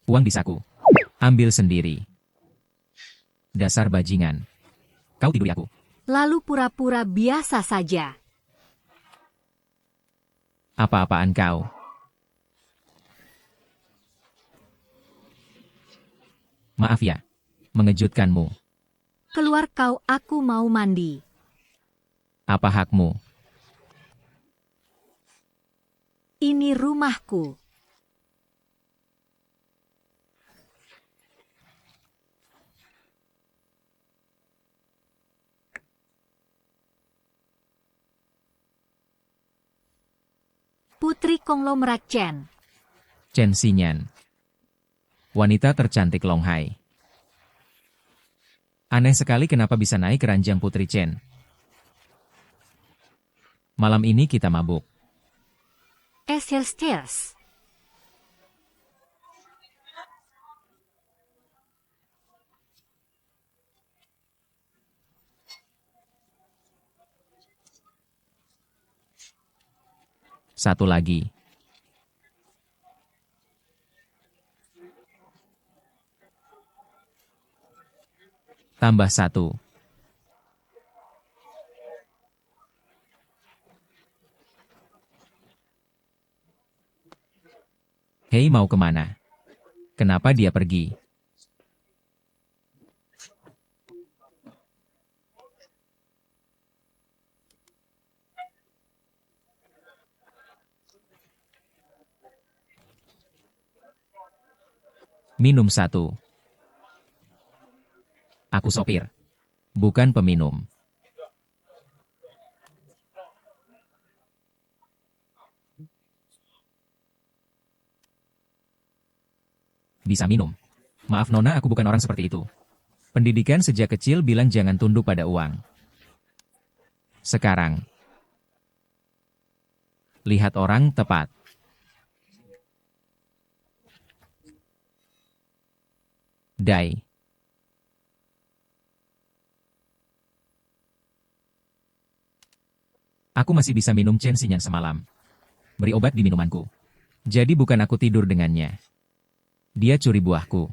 Uang di saku. Ambil sendiri. Dasar bajingan. Kau tiduri aku. Lalu pura-pura biasa saja. Apa-apaan kau? Maaf ya, mengejutkanmu. Keluar kau, aku mau mandi. Apa hakmu? Ini rumahku. Putri konglomerat Chen. Chen Xinyan. Wanita tercantik Longhai. Aneh sekali kenapa bisa naik ke ranjang Putri Chen. Malam ini kita mabuk. Stairs. Satu lagi. Tambah satu. Hei, mau kemana? Kenapa dia pergi? Minum satu. Aku sopir, bukan peminum. Bisa minum. Maaf Nona, aku bukan orang seperti itu. Pendidikan sejak kecil bilang jangan tunduk pada uang. Sekarang, lihat orang tepat. Dai. Aku masih bisa minum Chen Xinyan semalam. Beri obat di minumanku. Jadi bukan aku tidur dengannya. Dia curi buahku.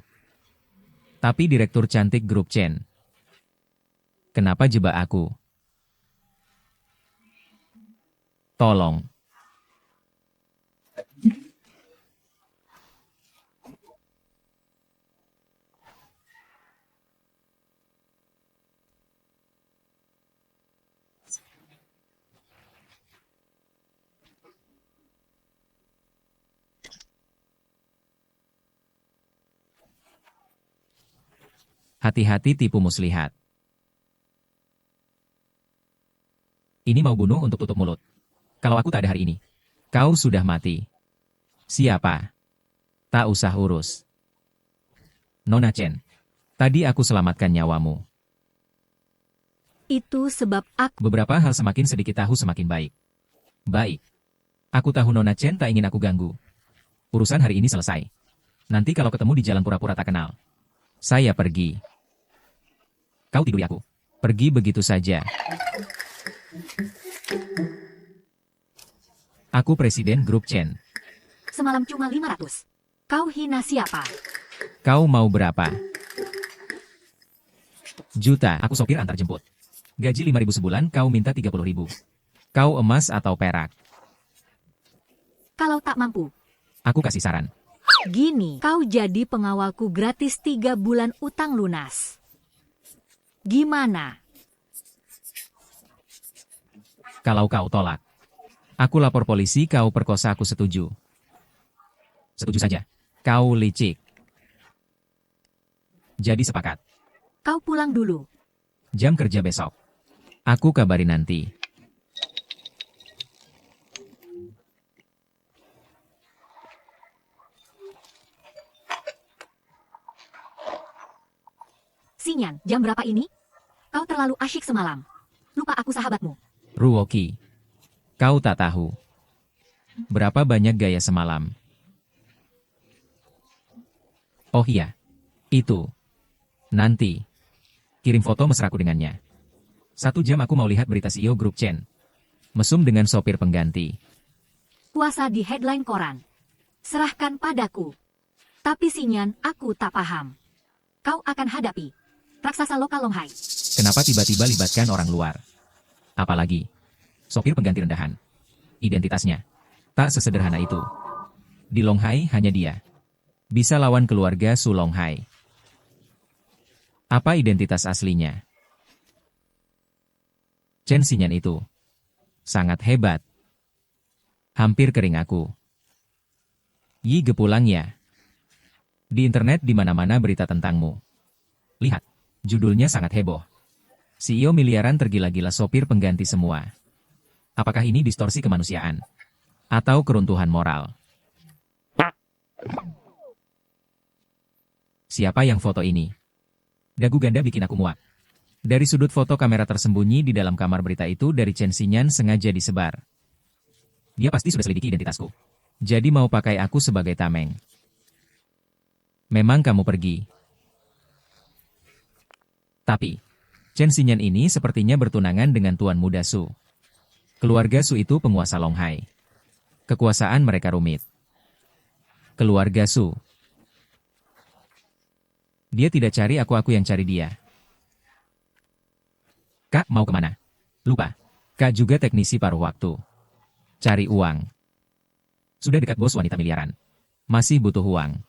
Tapi direktur cantik grup Chen. Kenapa jebak aku? Tolong. Hati-hati tipu muslihat. Ini mau bunuh untuk tutup mulut. Kalau aku tak ada hari ini, kau sudah mati. Siapa? Tak usah urus. Nona Chen, tadi aku selamatkan nyawamu. Itu sebab aku... Beberapa hal semakin sedikit tahu semakin baik. Baik. Aku tahu Nona Chen tak ingin aku ganggu. Urusan hari ini selesai. Nanti kalau ketemu di jalan pura-pura tak kenal. Saya pergi. Kau tiduri aku. Pergi begitu saja. Aku presiden grup Chen. Semalam cuma 500. Kau hina siapa? Kau mau berapa? Juta. Aku sopir antar jemput. Gaji 5.000 sebulan, kau minta 30.000. Kau emas atau perak? Kalau tak mampu. Aku kasih saran. Gini, kau jadi pengawalku gratis 3 bulan utang lunas. Gimana? Kalau kau tolak, aku lapor polisi kau perkosa, aku setuju. Setuju saja. Kau licik. Jadi sepakat. Kau pulang dulu. Jam kerja besok. Aku kabari nanti. Xinyan, jam berapa ini? Kau terlalu asyik semalam. Lupa aku sahabatmu. Ruoki. Kau tak tahu. Berapa banyak gaya semalam. Oh iya. Itu. Nanti. Kirim foto mesraku dengannya. 1 jam aku mau lihat berita CEO grup Chen. Mesum dengan sopir pengganti. Puasa di headline koran. Serahkan padaku. Tapi Xinyan, aku tak paham. Kau akan hadapi raksasa lokal Longhai. Kenapa tiba-tiba libatkan orang luar? Apalagi sopir pengganti rendahan. Identitasnya tak sesederhana itu. Di Longhai hanya dia bisa lawan keluarga Su Longhai. Apa identitas aslinya? Chen Xinyan itu sangat hebat. Hampir kering aku. Yi Gepulang ya. Di internet di mana-mana berita tentangmu. Lihat, judulnya sangat heboh. CEO miliaran tergila-gila sopir pengganti semua. Apakah ini distorsi kemanusiaan? Atau keruntuhan moral? Siapa yang foto ini? Dagu ganda bikin aku muak. Dari sudut foto kamera tersembunyi di dalam kamar berita itu dari Chen Xinyan sengaja disebar. Dia pasti sudah selidiki identitasku. Jadi mau pakai aku sebagai tameng. Memang kamu pergi. Tapi, Chen Xinyan ini sepertinya bertunangan dengan Tuan Muda Su. Keluarga Su itu penguasa Longhai. Kekuasaan mereka rumit. Keluarga Su. Dia tidak cari aku yang cari dia. Kak mau kemana? Lupa. Kak juga teknisi paruh waktu. Cari uang. Sudah dekat bos wanita miliaran. Masih butuh uang.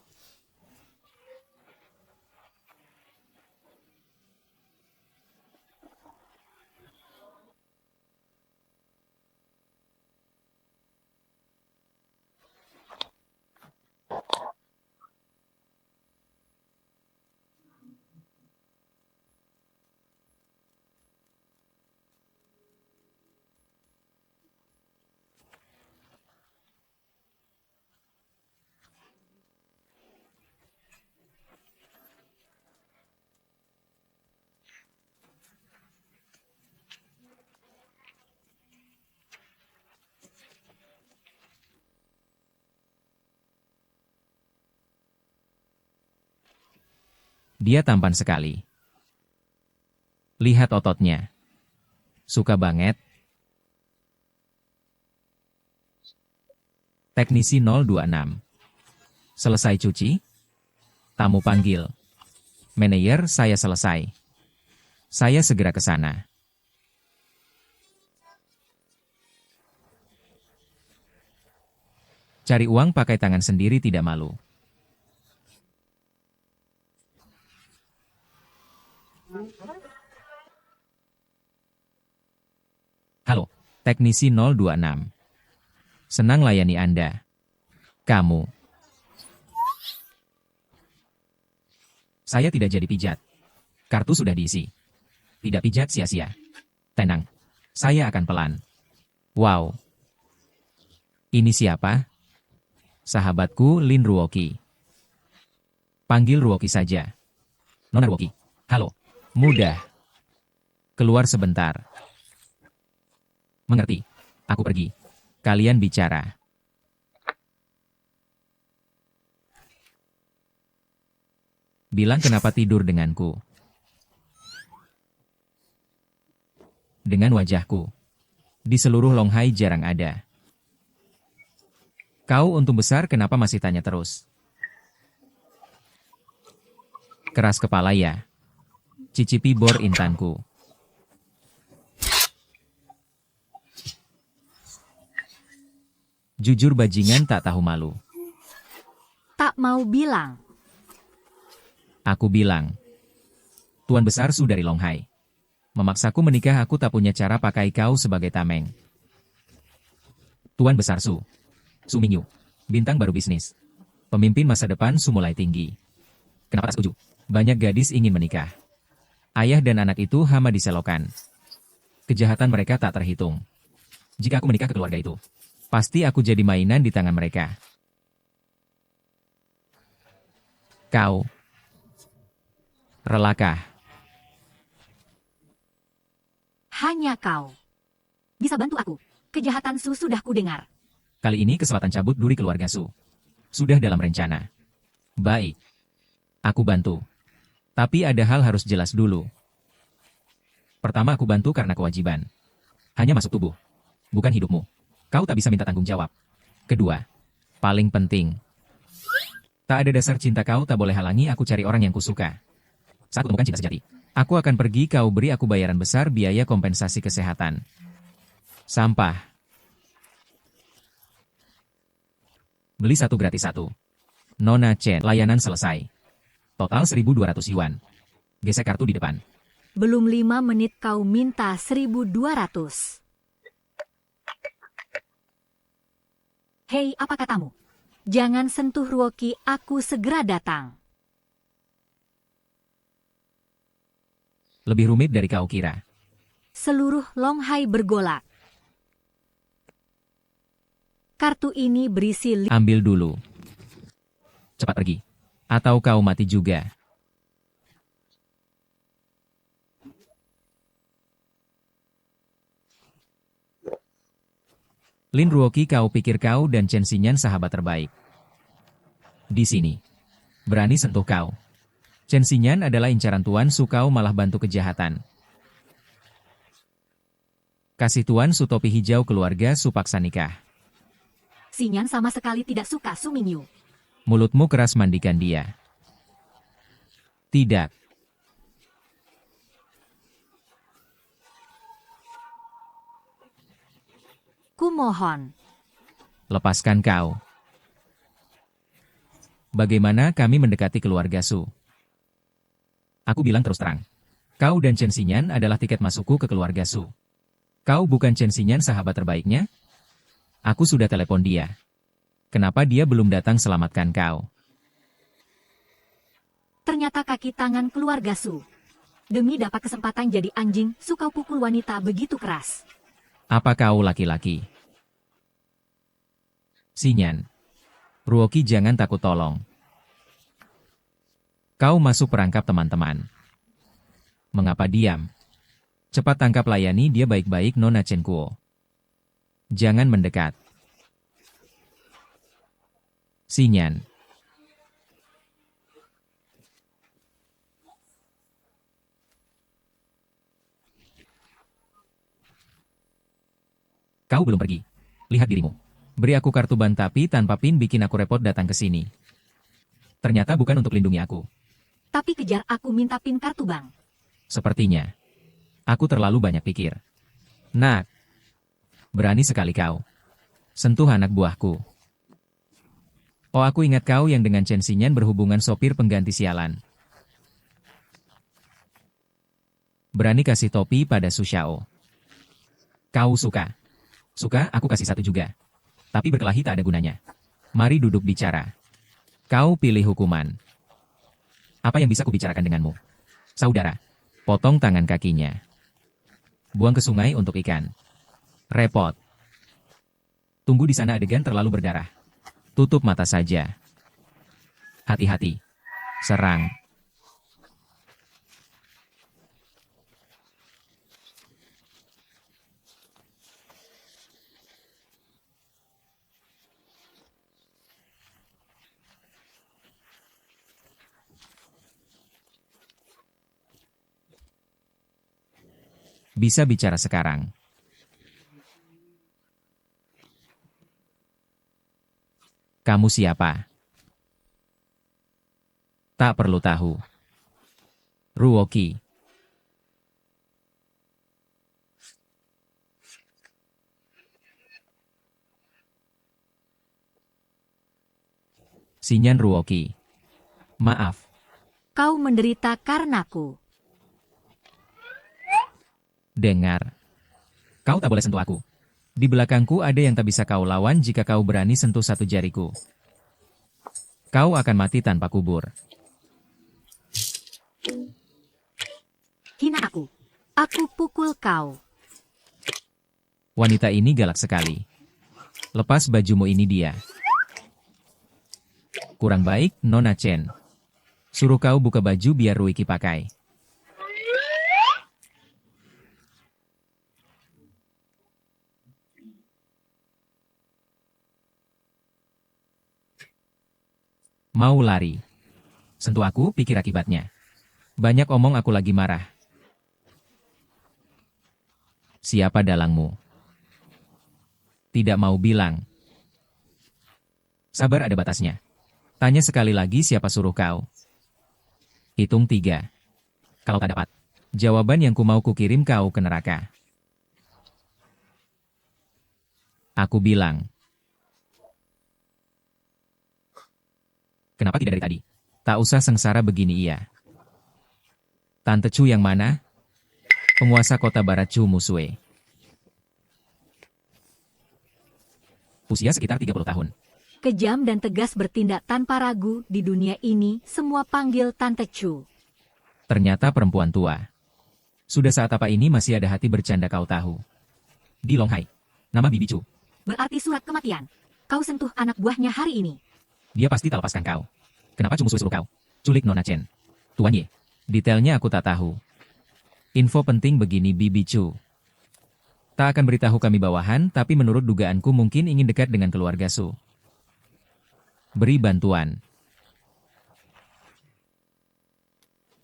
Dia tampan sekali. Lihat ototnya. Suka banget. Teknisi 026. Selesai cuci? Tamu panggil. Manajer, saya selesai. Saya segera ke sana. Cari uang pakai tangan sendiri tidak malu. Halo, teknisi 026. Senang layani Anda. Kamu. Saya tidak jadi pijat. Kartu sudah diisi. Tidak pijat sia-sia. Tenang. Saya akan pelan. Wow. Ini siapa? Sahabatku Lin Ruoqi. Panggil Ruoqi saja. Nona Ruoqi. Halo. Mudah. Keluar sebentar. Mengerti. Aku pergi. Kalian bicara. Bilang kenapa tidur denganku. Dengan wajahku. Di seluruh Longhai jarang ada. Kau untung besar kenapa masih tanya terus? Keras kepala ya. Cicipi bor intanku. Jujur bajingan tak tahu malu. Tak mau bilang. Aku bilang. Tuan besar Su dari Longhai. Memaksaku menikah aku tak punya cara pakai kau sebagai tameng. Tuan besar Su. Su Mingyu. Bintang baru bisnis. Pemimpin masa depan Su mulai tinggi. Kenapa tak setuju? Banyak gadis ingin menikah. Ayah dan anak itu hama diselokan. Kejahatan mereka tak terhitung. Jika aku menikah ke keluarga itu, pasti aku jadi mainan di tangan mereka. Kau. Relakah? Hanya kau. Bisa bantu aku. Kejahatan Su sudah kudengar. Kali ini kesempatan cabut duri keluarga Su. Sudah dalam rencana. Baik. Aku bantu. Tapi ada hal harus jelas dulu. Pertama aku bantu karena kewajiban. Hanya masuk tubuh. Bukan hidupmu. Kau tak bisa minta tanggung jawab. Kedua, paling penting. Tak ada dasar cinta kau tak boleh halangi aku cari orang yang kusuka. Saat kutemukan cinta sejati, aku akan pergi kau beri aku bayaran besar biaya kompensasi kesehatan. Sampah. Beli satu gratis satu. Nona Chen, layanan selesai. Total 1.200 yuan. Gesek kartu di depan. Belum 5 menit kau minta 1.200. Hei, apa katamu? Jangan sentuh Ruoki, aku segera datang. Lebih rumit dari kau kira. Seluruh Longhai bergolak. Kartu ini berisi Ambil dulu. Cepat pergi. Atau kau mati juga. Lin Ruoki, kau pikir kau dan Chen Xinyan sahabat terbaik. Di sini. Berani sentuh kau. Chen Xinyan adalah incaran Tuan Su, kau malah bantu kejahatan. Kasih Tuan Su topi hijau keluarga Su paksa nikah. Xinyan sama sekali tidak suka Su Mingyu. Mulutmu keras, mandikan dia. Tidak. Kumohon. Lepaskan kau. Bagaimana kami mendekati keluarga Su? Aku bilang terus terang. Kau dan Chen Xinyan adalah tiket masukku ke keluarga Su. Kau bukan Chen Xinyan sahabat terbaiknya? Aku sudah telepon dia. Kenapa dia belum datang selamatkan kau? Ternyata kaki tangan keluarga Su. Demi dapat kesempatan jadi anjing, Su kau pukul wanita begitu keras. Apa kau laki-laki? Xinyan. Ruoki, jangan takut, tolong. Kau masuk perangkap teman-teman. Mengapa diam? Cepat tangkap, layani dia baik-baik, Nona Chen Kuo. Jangan mendekat. Xinyan. Kau belum pergi. Lihat dirimu. Beri aku kartu ban tapi tanpa pin, bikin aku repot datang ke sini. Ternyata bukan untuk lindungi aku. Tapi kejar aku minta pin kartu bank. Sepertinya. Aku terlalu banyak pikir. Nak. Berani sekali kau. Sentuh anak buahku. Oh, aku ingat kau yang dengan Chen Xinyan berhubungan, sopir pengganti sialan. Berani kasih topi pada Su Xiao. Kau suka? Suka, aku kasih satu juga. Tapi berkelahi tak ada gunanya. Mari duduk bicara. Kau pilih hukuman. Apa yang bisa kubicarakan denganmu? Saudara, potong tangan kakinya. Buang ke sungai untuk ikan. Repot. Tunggu di sana, adegan terlalu berdarah. Tutup mata saja. Hati-hati. Serang. Bisa bicara sekarang. Kamu siapa? Tak perlu tahu. Ruoki. Xinyan Ruoki. Maaf. Kau menderita karenaku. Dengar. Kau tak boleh sentuh aku. Di belakangku ada yang tak bisa kau lawan. Jika kau berani sentuh satu jariku, kau akan mati tanpa kubur. Hina aku. Aku pukul kau. Wanita ini galak sekali. Lepas bajumu, ini dia. Kurang baik, Nona Chen. Suruh kau buka baju biar Ruiki pakai. Mau lari? Sentuh aku, pikir akibatnya. Banyak omong, aku lagi marah. Siapa dalangmu? Tidak mau bilang. Sabar ada batasnya. Tanya sekali lagi siapa suruh kau. Hitung 3. Kalau tak dapat jawaban yang ku mau kukirim kau ke neraka. Aku bilang. Kenapa tidak dari tadi? Tak usah sengsara begini iya. Tante Chu yang mana? Penguasa kota barat Chu Musue. Usia sekitar 30 tahun. Kejam dan tegas bertindak tanpa ragu di dunia ini, semua panggil Tante Chu. Ternyata perempuan tua. Sudah saat apa ini masih ada hati bercanda kau tahu. Di Longhai. Nama Bibi Chu. Berarti surat kematian. Kau sentuh anak buahnya hari ini. Dia pasti tak lepaskan kau. Kenapa Chu Musue suruh kau? Culik Nona Chen. Tuan Ye. Detailnya aku tak tahu. Info penting begini Bibi Chu. Tak akan beritahu kami bawahan, tapi menurut dugaanku mungkin ingin dekat dengan keluarga Su. Beri bantuan.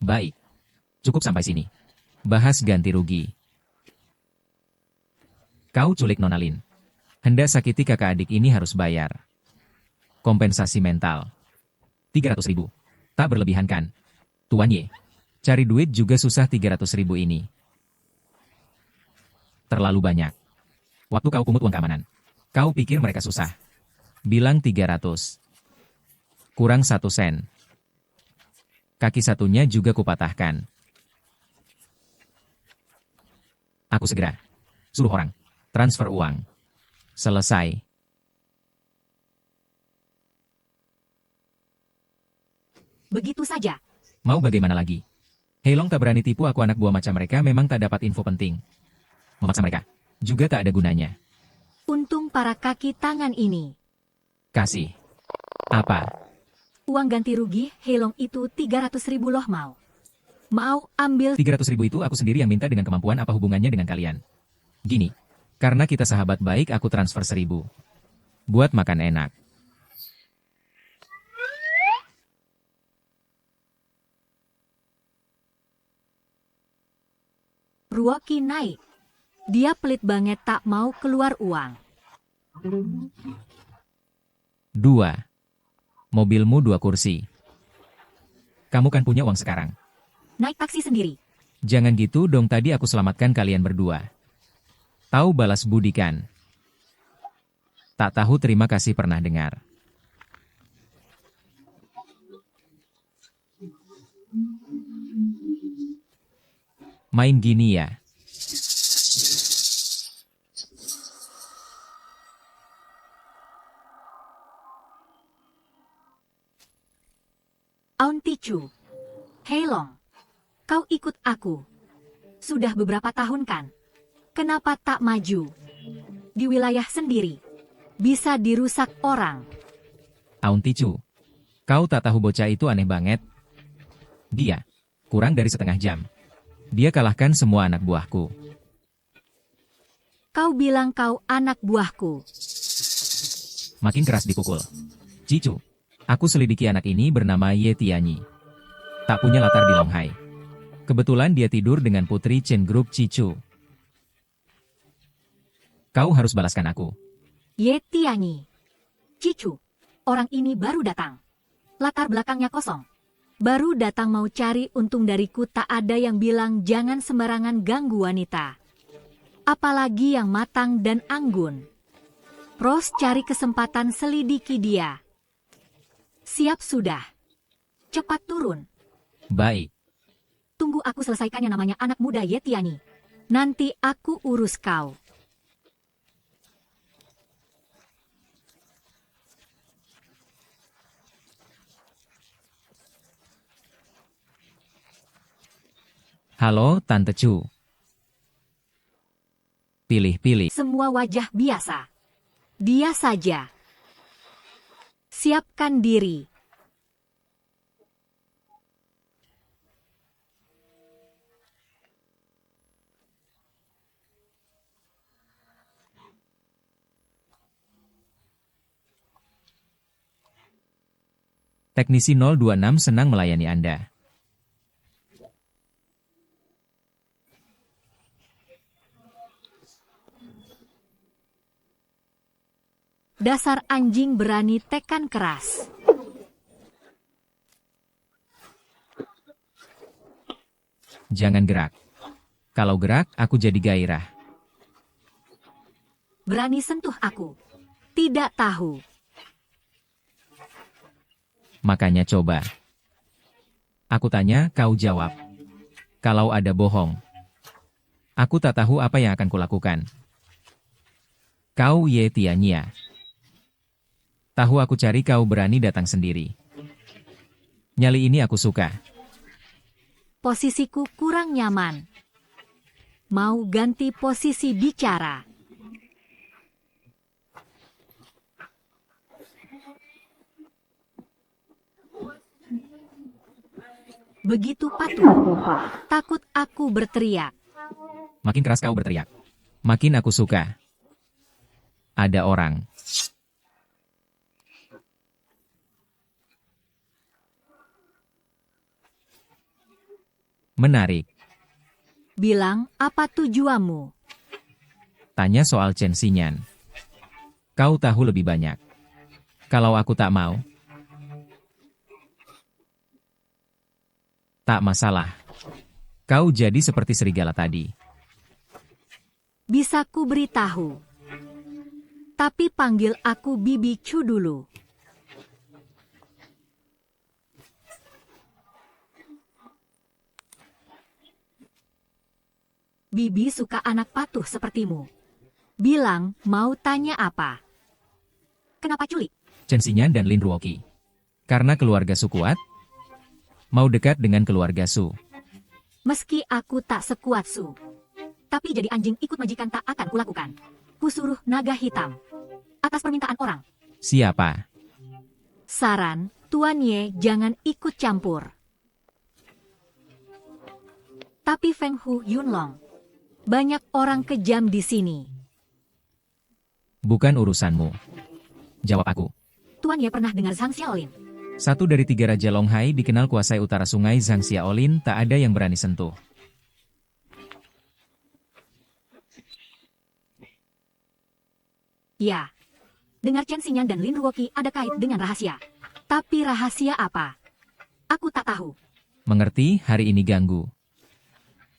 Baik. Cukup sampai sini. Bahas ganti rugi. Kau culik Nona Lin. Hendak sakiti kakak adik ini harus bayar. Kompensasi mental. 300.000. Tak berlebihan kan? Tuan Ye. Cari duit juga susah 300.000 ini. Terlalu banyak. Waktu kau pungut uang keamanan. Kau pikir mereka susah. Bilang 300. Kurang 1 sen. Kaki satunya juga kupatahkan. Aku segera. Suruh orang. Transfer uang. Selesai. Begitu saja. Mau bagaimana lagi? Heilong tak berani tipu aku anak buah macam mereka memang tak dapat info penting. Memaksa mereka. Juga tak ada gunanya. Untung para kaki tangan ini. Kasih. Apa? Uang ganti rugi Heilong itu 300.000 loh mau. Mau ambil 300.000 itu aku sendiri yang minta dengan kemampuan apa hubungannya dengan kalian. Gini. Karena kita sahabat baik aku transfer 1.000. Buat makan enak. Ruoki naik. Dia pelit banget tak mau keluar uang. 2. Mobilmu 2 kursi. Kamu kan punya uang sekarang. Naik taksi sendiri. Jangan gitu dong tadi aku selamatkan kalian berdua. Tahu balas budi kan? Tak tahu terima kasih pernah dengar. Main gini ya. Auntie Chu. Heilong. Kau ikut aku. Sudah beberapa tahun kan? Kenapa tak maju? Di wilayah sendiri. Bisa dirusak orang. Auntie Chu. Kau tak tahu bocah itu aneh banget. Dia. Kurang dari setengah jam. Dia kalahkan semua anak buahku. Kau bilang kau anak buahku. Makin keras dipukul. Cicu. Aku selidiki anak ini bernama Ye Tianyi. Tak punya latar di Longhai. Kebetulan dia tidur dengan putri Chen Group Cicu. Kau harus balaskan aku. Ye Tianyi. Cicu. Orang ini baru datang. Latar belakangnya kosong. Baru datang mau cari untung dariku, tak ada yang bilang jangan sembarangan ganggu wanita. Apalagi yang matang dan anggun. Pros cari kesempatan selidiki dia. Siap sudah. Cepat turun. Baik. Tunggu aku selesaikan yang namanya anak muda Ye Tianyi. Nanti aku urus kau. Halo, Tante Chu. Pilih-pilih. Semua wajah biasa. Dia saja. Siapkan diri. Teknisi 026 senang melayani Anda. Dasar anjing berani tekan keras. Jangan gerak. Kalau gerak, aku jadi gairah. Berani sentuh aku. Tidak tahu. Makanya coba. Aku tanya, kau jawab. Kalau ada bohong, aku tak tahu apa yang akan kulakukan. Kau Ye Tianya. Tahu aku cari kau berani datang sendiri. Nyali ini aku suka. Posisiku kurang nyaman. Mau ganti posisi bicara. Begitu patuh. Takut aku berteriak. Makin keras kau berteriak, makin aku suka. Ada orang. Menarik. Bilang, apa tujuanmu? Tanya soal Chen Xinyan. Kau tahu lebih banyak. Kalau aku tak mau, tak masalah. Kau jadi seperti serigala tadi. Bisa ku beritahu. Tapi panggil aku Bibi Chu dulu. Bibi suka anak patuh sepertimu. Bilang, mau tanya apa? Kenapa culik? Chen Xinyan dan Lin Ruoqi. Karena keluarga Su kuat, mau dekat dengan keluarga Su. Meski aku tak sekuat Su. Tapi jadi anjing ikut majikan tak akan kulakukan. Kusuruh naga hitam. Atas permintaan orang. Siapa? Saran, Tuan Ye jangan ikut campur. Tapi Feng Hu Yunlong. Banyak orang kejam di sini. Bukan urusanmu. Jawab aku. Tuan Ye pernah dengar Zhang Xiaolin? Satu dari 3 Raja Longhai dikenal kuasai utara sungai Zhang Xiaolin, tak ada yang berani sentuh. Ya. Dengar Chen Xinyan dan Lin Ruoqi ada kait dengan rahasia. Tapi rahasia apa? Aku tak tahu. Mengerti, hari ini ganggu.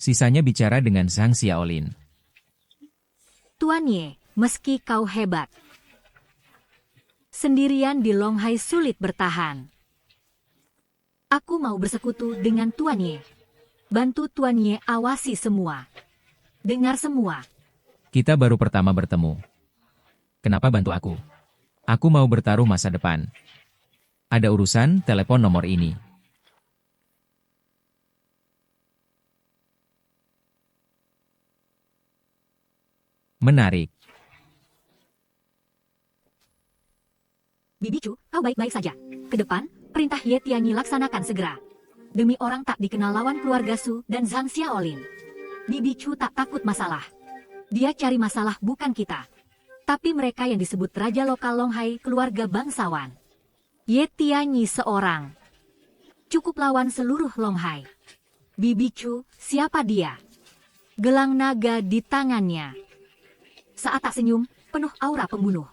Sisanya bicara dengan Zhang Xiaolin. Tuan Ye, meski kau hebat. Sendirian di Longhai sulit bertahan. Aku mau bersekutu dengan Tuan Ye. Bantu Tuan Ye awasi semua. Dengar semua. Kita baru pertama bertemu. Kenapa bantu aku? Aku mau bertaruh masa depan. Ada urusan, telepon nomor ini. Menarik. Bibi Chu, kau baik-baik saja. Ke depan, perintah Ye Tianyi laksanakan segera. Demi orang tak dikenal lawan keluarga Su dan Zhang Xiaolin. Bibi Chu tak takut masalah. Dia cari masalah bukan kita. Tapi mereka yang disebut Raja Lokal Longhai keluarga bangsawan. Ye Tianyi seorang. Cukup lawan seluruh Longhai. Bibi Chu, siapa dia? Gelang naga di tangannya. Saat tak senyum, penuh aura pembunuh.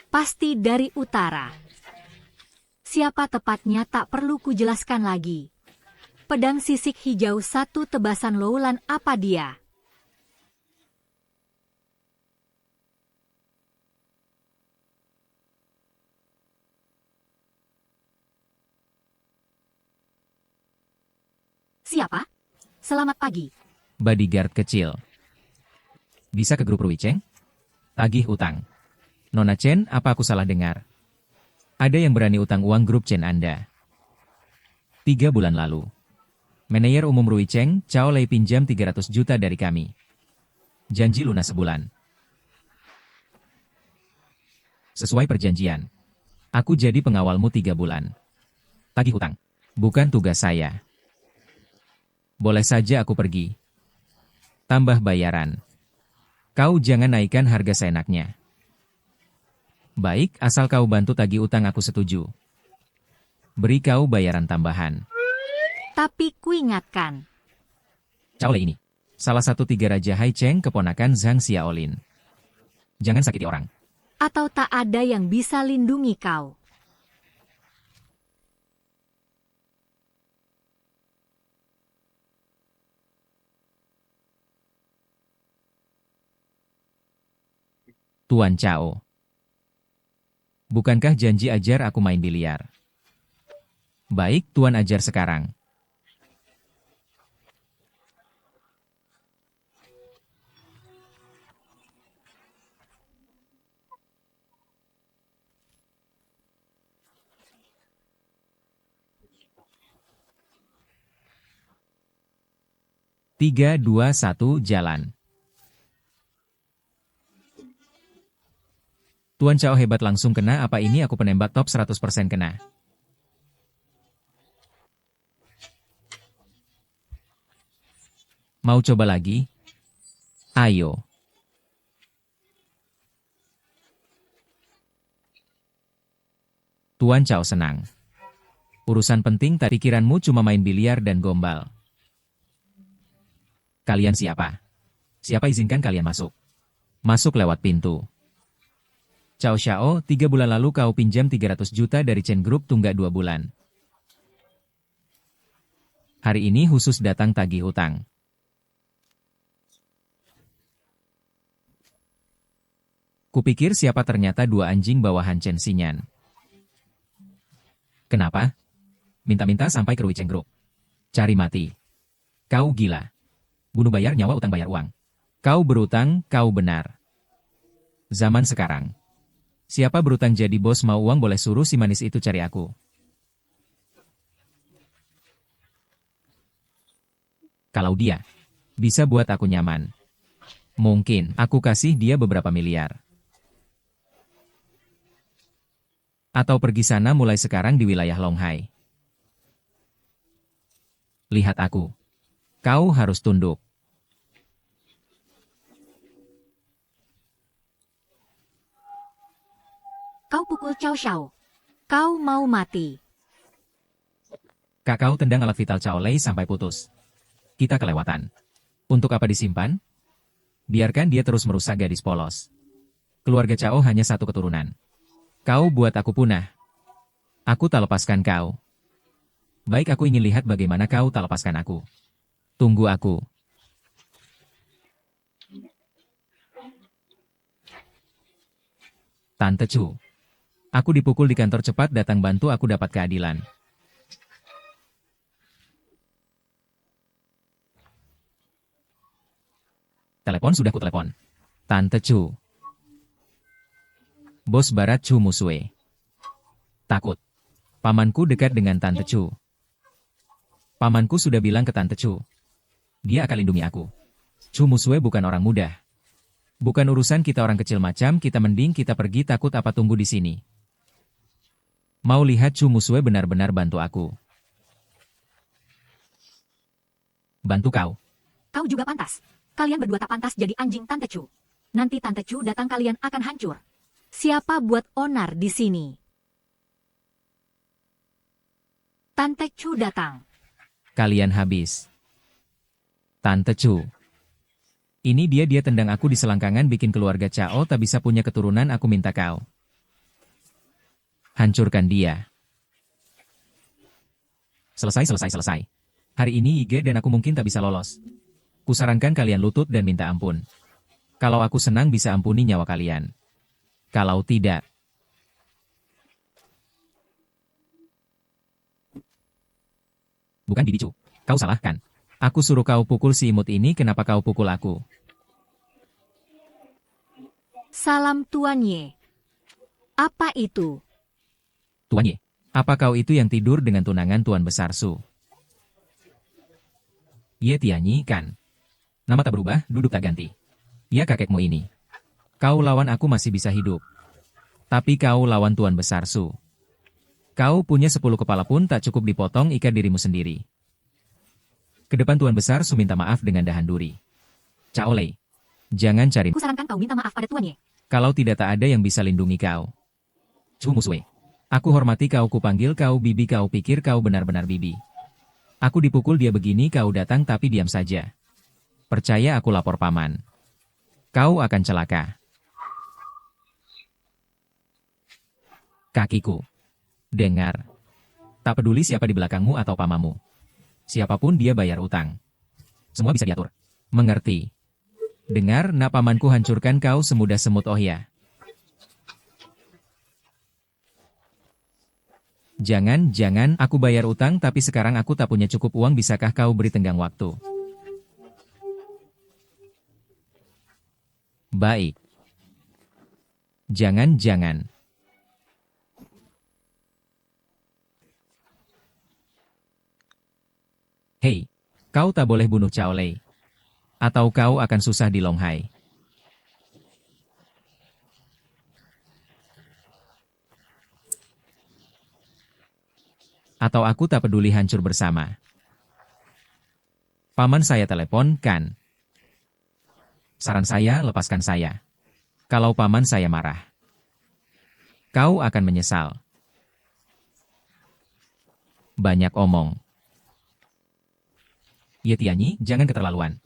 Pasti dari utara. Siapa tepatnya tak perlu kujelaskan lagi. Pedang sisik hijau satu tebasan Loulan apa dia? Siapa? Selamat pagi. Bodyguard kecil. Bisa ke grup Rui Cheng? Tagih utang. Nona Chen, apa aku salah dengar? Ada yang berani utang uang grup Chen Anda. 3 bulan lalu. Manajer umum Rui Cheng, Cao Lei pinjam 300 juta dari kami. Janji lunas sebulan. Sesuai perjanjian. Aku jadi pengawalmu 3 bulan. Tagih hutang. Bukan tugas saya. Boleh saja aku pergi. Tambah bayaran. Kau jangan naikkan harga seenaknya. Baik, asal kau bantu tagih utang aku setuju. Beri kau bayaran tambahan. Tapi kuingatkan. Cao Lei ini. Salah satu 3 Raja Hai Cheng keponakan Zhang Xiaolin. Jangan sakiti orang. Atau tak ada yang bisa lindungi kau? Tuan Cao. Bukankah janji ajar aku main biliar? Baik, Tuan ajar sekarang. Tiga, dua, satu, jalan. Tuan Cao hebat, langsung kena. Apa ini aku penembak top 100% kena? Mau coba lagi? Ayo. Tuan Cao senang. Urusan penting, tak pikiranmu cuma main biliar dan gombal. Kalian siapa? Siapa izinkan kalian masuk? Masuk lewat pintu. Cao Xiao, 3 bulan lalu kau pinjam 300 juta dari Chen Group, tunggak 2 bulan. Hari ini khusus datang tagih hutang. Kupikir siapa, ternyata 2 anjing bawahan Chen Xinyan. Kenapa? Minta-minta sampai ke Chen Group. Cari mati. Kau gila. Bunuh bayar nyawa, utang bayar uang. Kau berutang, kau benar. Zaman sekarang. Siapa berutang jadi bos, mau uang boleh suruh si manis itu cari aku. Kalau dia bisa buat aku nyaman, mungkin aku kasih dia beberapa miliar. Atau pergi sana mulai sekarang di wilayah Longhai. Lihat aku. Kau harus tunduk. Kau pukul Cao Xiao. Kau mau mati. Kau tendang alat vital Cao Lei sampai putus. Kita kelewatan. Untuk apa disimpan? Biarkan dia terus merusak gadis polos. Keluarga Cao hanya 1 keturunan. Kau buat aku punah. Aku tak lepaskan kau. Baik, aku ingin lihat bagaimana kau tak lepaskan aku. Tunggu aku. Tante Chu. Aku dipukul di kantor, cepat datang bantu aku dapat keadilan. Telepon sudah kutelepon. Tante Chu. Bos Barat Chu Musue. Takut. Pamanku dekat dengan Tante Chu. Pamanku sudah bilang ke Tante Chu. Dia akan lindungi aku. Chu Musue bukan orang mudah. Bukan urusan kita orang kecil macam kita, mending kita pergi. Takut apa, tunggu di sini. Mau lihat Chu Musue benar-benar bantu aku. Bantu kau. Kau juga pantas. Kalian berdua tak pantas jadi anjing Tante Chu. Nanti Tante Chu datang, kalian akan hancur. Siapa buat onar di sini? Tante Chu datang. Kalian habis. Tante Chu. Ini dia tendang aku di selangkangan, bikin keluarga Cao tak bisa punya keturunan. Aku minta kau hancurkan dia. Selesai. Hari ini IG dan aku mungkin tak bisa lolos. Kusarankan kalian lutut dan minta ampun. Kalau aku senang bisa ampuni nyawa kalian. Kalau tidak, bukan Bibi Chu. Kau salahkan. Aku suruh kau pukul si imut ini, kenapa kau pukul aku? Salam Tuan Ye. Apa itu? Tuan Ye, apa kau itu yang tidur dengan tunangan Tuan Besar Su? Ye Tianyi kan? Nama tak berubah, duduk tak ganti. Ya kakekmu ini. Kau lawan aku masih bisa hidup. Tapi kau lawan Tuan Besar Su. Kau punya 10 kepala pun tak cukup dipotong ikat dirimu sendiri. Ke depan Tuan Besar Su minta maaf dengan dahan duri. Cao Lei, jangan cari. Kusarankan kau minta maaf pada Tuan Ye. Kalau tidak, tak ada yang bisa lindungi kau. Chu Musue. Aku hormati kau, kupanggil kau bibi. Kau pikir kau benar-benar bibi? Aku dipukul dia begini, kau datang tapi diam saja. Percaya aku lapor paman. Kau akan celaka. kakiku. Dengar. Tak peduli siapa di belakangmu atau pamamu. Siapapun dia bayar utang. Semua bisa diatur. Mengerti. Dengar, nak pamanku hancurkan kau semudah semut oh ya. Jangan, aku bayar utang tapi sekarang aku tak punya cukup uang, bisakah kau beri tenggang waktu? Baik. Jangan. Hei, kau tak boleh bunuh Cao Lei. Atau kau akan susah di Longhai. Atau aku tak peduli hancur bersama. Paman saya telepon, kan? Saran saya, lepaskan saya. Kalau paman saya marah, kau akan menyesal. Banyak omong. Ye Tianyi, jangan keterlaluan.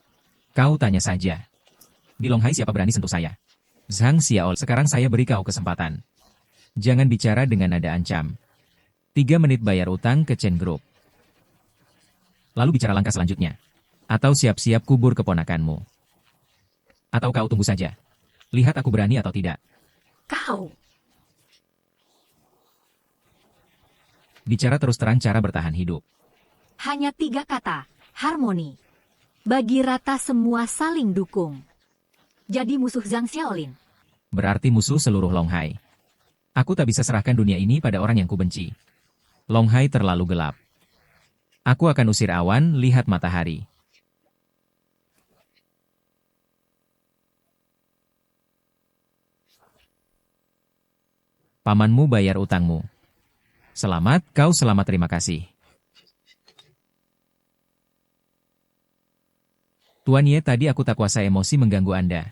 Kau tanya saja. Di Longhai siapa berani sentuh saya? Zhang Xiaol, sekarang saya beri kau kesempatan. Jangan bicara dengan nada ancam. 3 menit bayar utang ke Chen Group. Lalu bicara langkah selanjutnya. Atau siap-siap kubur keponakanmu. Atau kau tunggu saja. Lihat aku berani atau tidak. Kau. Bicara terus terang cara bertahan hidup. Hanya 3 kata. Harmoni. Bagi rata semua saling dukung. Jadi musuh Zhang Xiaolin. Berarti musuh seluruh Longhai. Aku tak bisa serahkan dunia ini pada orang yang kubenci. Longhai terlalu gelap. Aku akan usir awan, lihat matahari. Pamanmu bayar utangmu. Selamat, kau selamat, terima kasih. Tuan Ye, tadi aku tak kuasa emosi mengganggu Anda.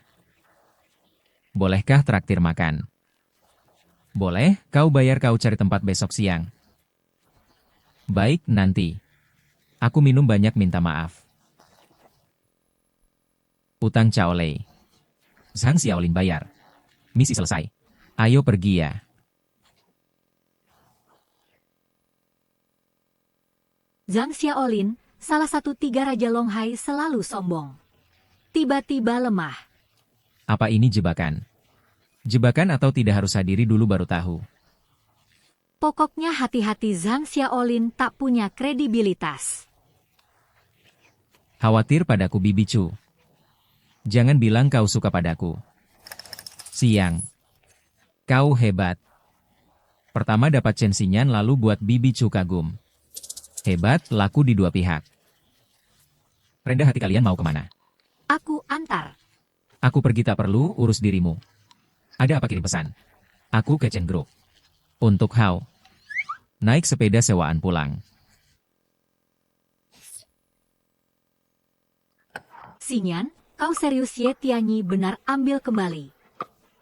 Bolehkah traktir makan? Boleh, kau bayar, kau cari tempat besok siang. Baik, nanti. Aku minum banyak, minta maaf. Utang Cao Lei. Zhang Xiaolin bayar. Misi selesai. Ayo pergi ya. Zhang Xiaolin, salah satu 3 Raja Longhai, selalu sombong. Tiba-tiba lemah. Apa ini jebakan? Jebakan atau tidak harus hadiri dulu baru tahu. Pokoknya hati-hati, Zhang Xiaolin tak punya kredibilitas. Khawatir padaku, Bibi Chu. Jangan bilang kau suka padaku. Siang. Kau hebat. Pertama dapat Chen Xinyan lalu buat Bibi Chu kagum. Hebat, laku di 2 pihak. Rendah hati kalian mau kemana? Aku antar. Aku pergi, tak perlu urus dirimu. Ada apa kirim pesan? Aku ke Chen Group. Untuk Hao. Naik sepeda sewaan pulang. Xinyan, kau serius? Ye Tianyi benar, ambil kembali.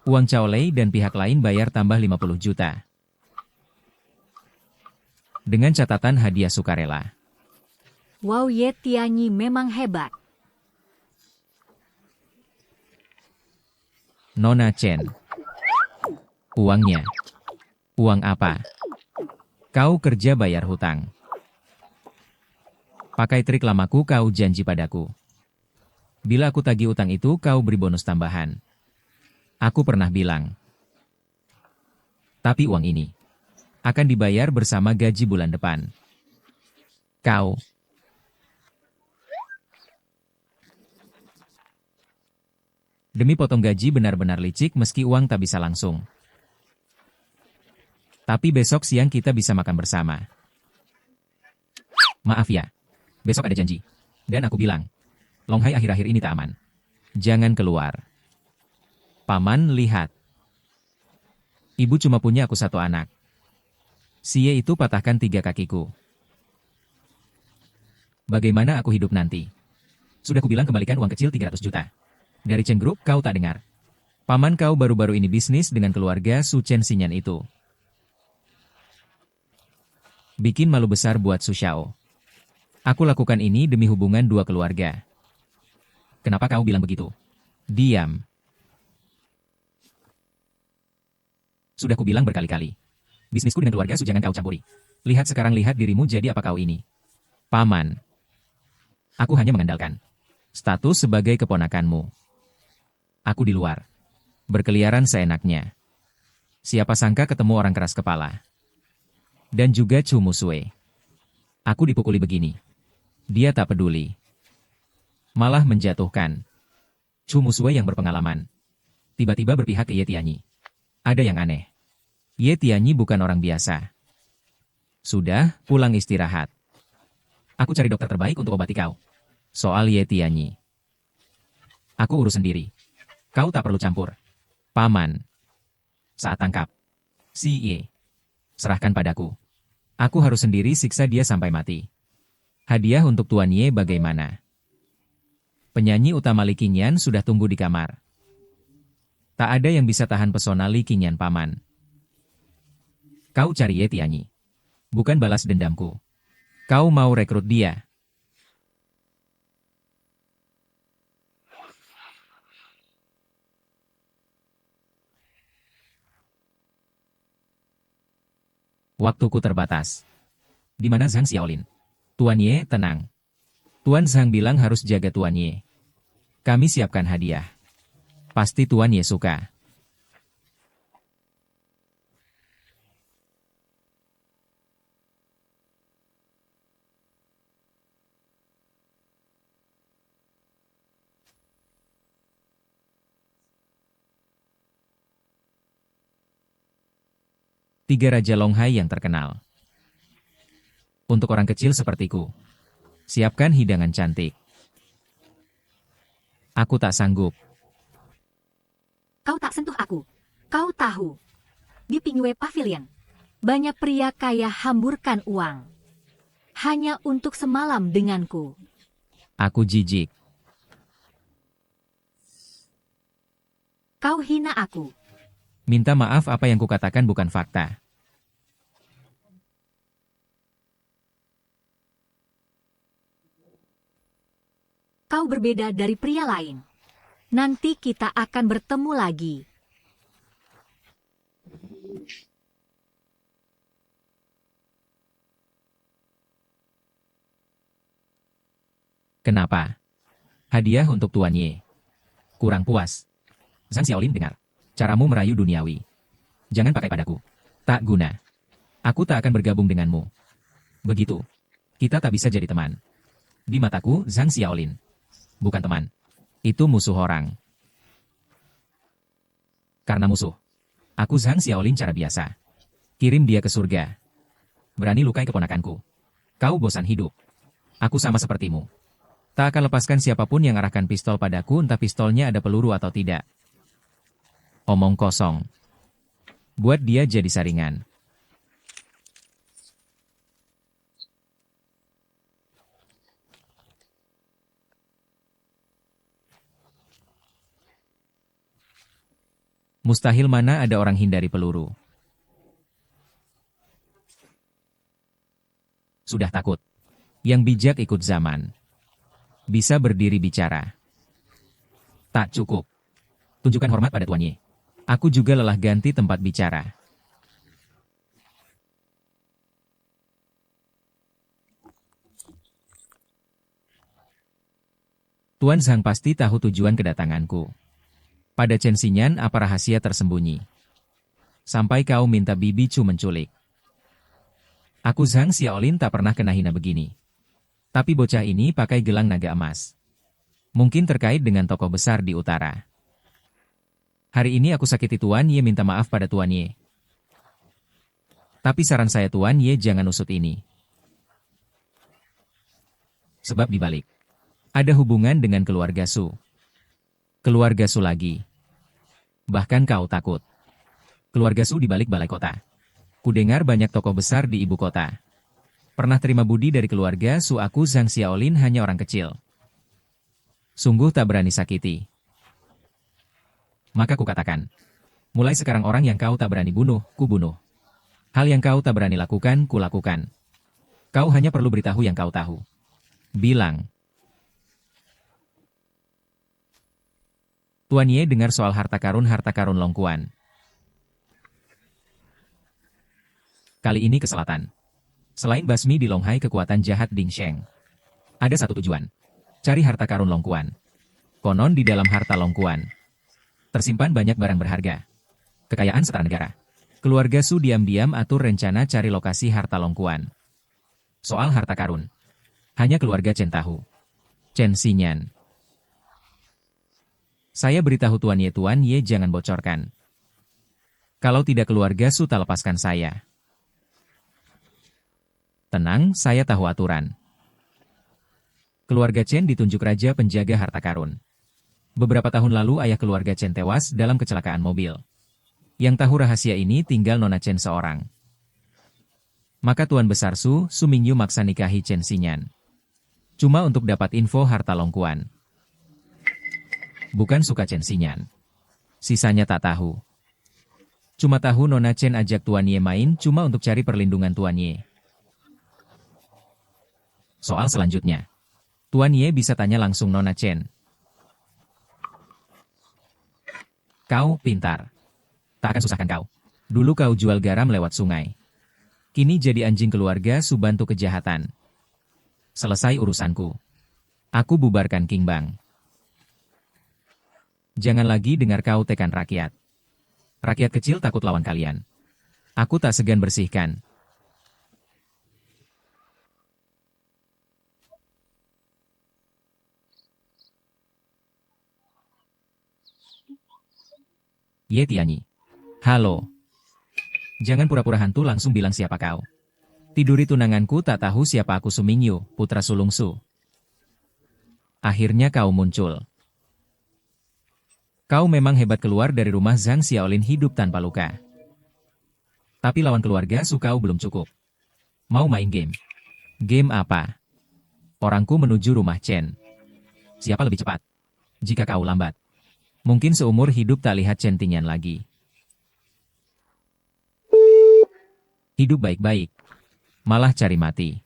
Uang Cao Lei dan pihak lain bayar tambah 50 juta. Dengan catatan hadiah sukarela. Wow, Ye Tianyi memang hebat. Nona Chen. Uangnya. Uang apa? Kau kerja bayar hutang. Pakai trik lamaku, kau janji padaku. Bila aku tagih utang itu, kau beri bonus tambahan. Aku pernah bilang. Tapi uang ini akan dibayar bersama gaji bulan depan. Kau. Demi potong gaji benar-benar licik, meski uang tak bisa langsung. Tapi besok siang kita bisa makan bersama. Maaf ya. Besok ada janji. Dan aku bilang, Longhai akhir-akhir ini tak aman. Jangan keluar. Paman, lihat. Ibu cuma punya aku 1 anak. Si Ye itu patahkan 3 kakiku. Bagaimana aku hidup nanti? Sudah kubilang kembalikan uang kecil 300 juta. Dari Chen Group kau tak dengar. Paman kau baru-baru ini bisnis dengan keluarga Su Chen Xinyan itu. Bikin malu besar buat Su Xiao. Aku lakukan ini demi hubungan 2 keluarga. Kenapa kau bilang begitu? Diam. Sudah kubilang berkali-kali. Bisnisku dengan keluarga Su jangan kau campuri. Lihat sekarang, lihat dirimu jadi apa kau ini. Paman. Aku hanya mengandalkan status sebagai keponakanmu. Aku di luar, berkeliaran seenaknya. Siapa sangka ketemu orang keras kepala. Dan juga Chu Musue. Aku dipukuli begini. Dia tak peduli. Malah menjatuhkan. Chu Musue yang berpengalaman. Tiba-tiba berpihak ke Ye Tianyi. Ada yang aneh. Ye Tianyi bukan orang biasa. Sudah, pulang istirahat. Aku cari dokter terbaik untuk obati kau. Soal Ye Tianyi, aku urus sendiri. Kau tak perlu campur. Paman. Saat tangkap si Ye, serahkan padaku. Aku harus sendiri siksa dia sampai mati. Hadiah untuk Tuan Ye bagaimana? Penyanyi utama Li Qingyan sudah tunggu di kamar. Tak ada yang bisa tahan pesona Li Qingyan, Paman. Kau cari Ye Tianyi. Bukan balas dendamku. Kau mau rekrut dia. Waktuku terbatas. Di mana Zhang Xiaolin? Tuan Ye, tenang. Tuan Zhang bilang harus jaga Tuan Ye. Kami siapkan hadiah. Pasti Tuan Ye suka. Tiga Raja Longhai yang terkenal. Untuk orang kecil sepertiku, siapkan hidangan cantik. Aku tak sanggup. Kau tak sentuh aku. Kau tahu. Di Pingyue Pavilion, banyak pria kaya hamburkan uang. Hanya untuk semalam denganku. Aku jijik. Kau hina aku. Minta maaf, apa yang kukatakan bukan fakta. Kau berbeda dari pria lain. Nanti kita akan bertemu lagi. Kenapa? Hadiah untuk Tuan Ye. Kurang puas. Zhang Xiaolin, dengar. Caramu merayu duniawi. Jangan pakai padaku. Tak guna. Aku tak akan bergabung denganmu. Begitu. Kita tak bisa jadi teman. Di mataku, Zhang Xiaolin bukan teman. Itu musuh orang. Karena musuh, aku Zhang Xiaolin cara biasa. Kirim dia ke surga. Berani lukai keponakanku. Kau bosan hidup. Aku sama sepertimu. Tak akan lepaskan siapapun yang arahkan pistol padaku, entah pistolnya ada peluru atau tidak. Omong kosong. Buat dia jadi saringan. Mustahil, mana ada orang hindari peluru. Sudah takut. Yang bijak ikut zaman. Bisa berdiri bicara. Tak cukup. Tunjukkan hormat pada Tuan Ye. Aku juga lelah ganti tempat bicara. Tuan Zhang pasti tahu tujuan kedatanganku. Pada Chen Xinyan apa rahasia tersembunyi? Sampai kau minta Bibi Chu menculik. Aku Zhang Xiaolin tak pernah kena hina begini. Tapi bocah ini pakai gelang naga emas. Mungkin terkait dengan tokoh besar di utara. Hari ini aku sakiti Tuan Ye, minta maaf pada Tuan Ye. Tapi saran saya Tuan Ye jangan usut ini. Sebab dibalik ada hubungan dengan keluarga Su. Keluarga Su lagi. Bahkan kau takut. Keluarga Su di balik balai kota. Kudengar banyak tokoh besar di ibu kota. Pernah terima budi dari keluarga Su, aku Zhang Xiaolin hanya orang kecil. Sungguh tak berani sakiti. Maka kukatakan, mulai sekarang orang yang kau tak berani bunuh, ku bunuh. Hal yang kau tak berani lakukan, ku lakukan. Kau hanya perlu beritahu yang kau tahu. Bilang. Tuan Ye dengar soal harta karun Long Quan. Kali ini ke selatan. Selain basmi di Longhai kekuatan jahat Ding Sheng. Ada satu tujuan. Cari harta karun Longkuan. Konon di dalam harta Longkuan tersimpan banyak barang berharga. Kekayaan setara negara. Keluarga Su diam-diam atur rencana cari lokasi harta Longkuan. Soal harta karun. Hanya keluarga Chen tahu. Chen Xinyan. Saya beritahu Tuan Ye jangan bocorkan. Kalau tidak keluarga Su tak lepaskan saya. Tenang, saya tahu aturan. Keluarga Chen ditunjuk raja penjaga harta karun. Beberapa tahun lalu ayah keluarga Chen tewas dalam kecelakaan mobil. Yang tahu rahasia ini tinggal Nona Chen seorang. Maka Tuan Besar Su Mingyu maksa nikahi Chen Xinyan. Cuma untuk dapat info harta Longkuan. Bukan suka Chen Xinyan. Sisanya tak tahu. Cuma tahu Nona Chen ajak Tuan Ye main cuma untuk cari perlindungan Tuan Ye. Soal selanjutnya. Tuan Ye bisa tanya langsung Nona Chen. Kau pintar. Tak akan susahkan kau. Dulu kau jual garam lewat sungai. Kini jadi anjing keluarga Su bantu kejahatan. Selesai urusanku. Aku bubarkan King Bang. Jangan lagi dengar kau tekan rakyat. Rakyat kecil takut lawan kalian. Aku tak segan bersihkan. Ye Tianyi. Halo. Jangan pura-pura hantu langsung bilang siapa kau. Tiduri tunanganku tak tahu siapa aku Su Mingyu, putra sulung Su. Akhirnya kau muncul. Kau memang hebat keluar dari rumah Zhang Xiaolin hidup tanpa luka. Tapi lawan keluarga Su kau belum cukup. Mau main game? Game apa? Orangku menuju rumah Chen. Siapa lebih cepat? Jika kau lambat. Mungkin seumur hidup tak lihat Chen Tingyan lagi. Hidup baik-baik. Malah cari mati.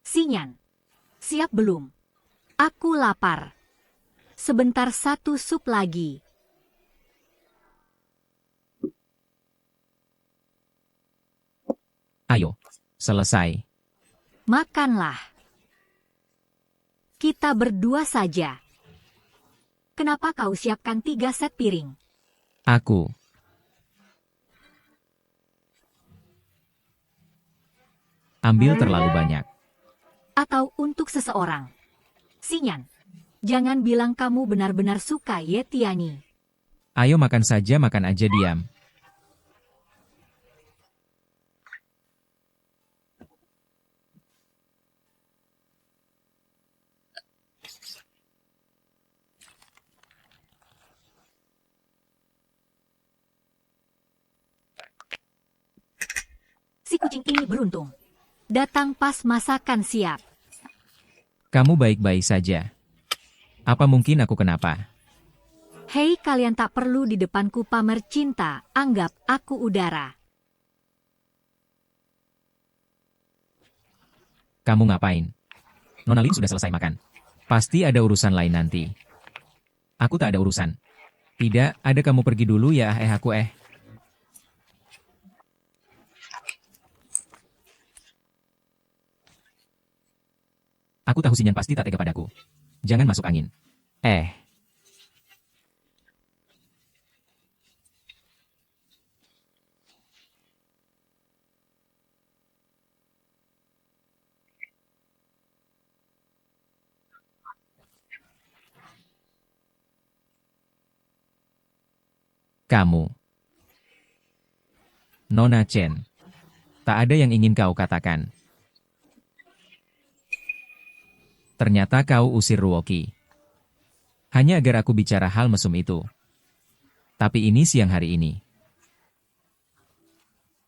Xinyan. Siap belum? Aku lapar. Sebentar satu sup lagi. Ayo. Selesai. Makanlah. Kita berdua saja. Kenapa kau siapkan 3 set piring? Aku. Ambil terlalu banyak. Atau untuk seseorang? Xinyan, jangan bilang kamu benar-benar suka Ye Tianyi. Ayo makan saja, makan aja diam. Si kucing ini beruntung. Datang pas masakan siap. Kamu baik-baik saja. Apa mungkin aku kenapa? Hei, kalian tak perlu di depanku pamer cinta, anggap aku udara. Kamu ngapain? Nona Lin sudah selesai makan. Pasti ada urusan lain nanti. Aku tak ada urusan. Tidak, ada kamu pergi dulu ya aku. Aku tahu Xinyan pasti tak tega padaku. Jangan masuk angin. Kamu. Nona Chen. Tak ada yang ingin kau katakan. Ternyata kau usir Ruoqi. Hanya agar aku bicara hal mesum itu. Tapi ini siang hari ini.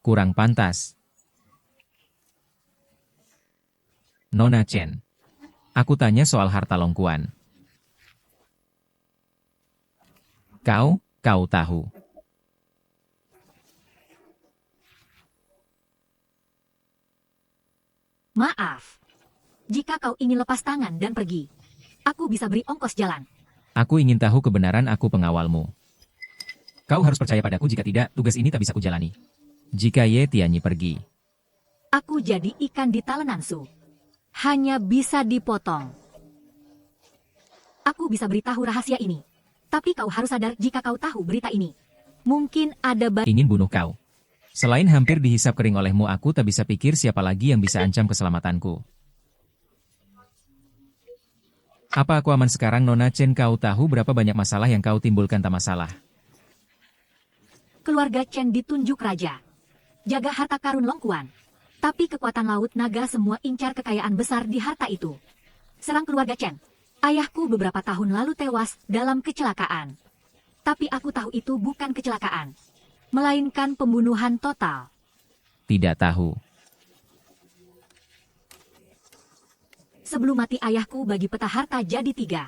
Kurang pantas. Nona Chen. Aku tanya soal harta Longkuan. Kau tahu. Maaf. Jika kau ingin lepas tangan dan pergi, aku bisa beri ongkos jalan. Aku ingin tahu kebenaran, aku pengawalmu. Kau harus percaya padaku, jika tidak, tugas ini tak bisa kujalani. Jika Ye Tianyi pergi, Aku jadi ikan di talenan Su. Hanya bisa dipotong. Aku bisa beritahu rahasia ini. Tapi kau harus sadar jika kau tahu berita ini. Mungkin ada ingin bunuh kau. Selain hampir dihisap kering olehmu, aku tak bisa pikir siapa lagi yang bisa ancam keselamatanku. Apa aku aman sekarang, Nona Chen? Kau tahu berapa banyak masalah yang kau timbulkan? Tak masalah. keluarga Chen ditunjuk raja. Jaga harta karun Longkuan. Tapi kekuatan laut naga semua incar kekayaan besar di harta itu. Serang keluarga Chen. Ayahku beberapa tahun lalu tewas dalam kecelakaan. Tapi aku tahu itu bukan kecelakaan, melainkan pembunuhan total. Tidak tahu. Sebelum mati ayahku bagi peta harta jadi 3.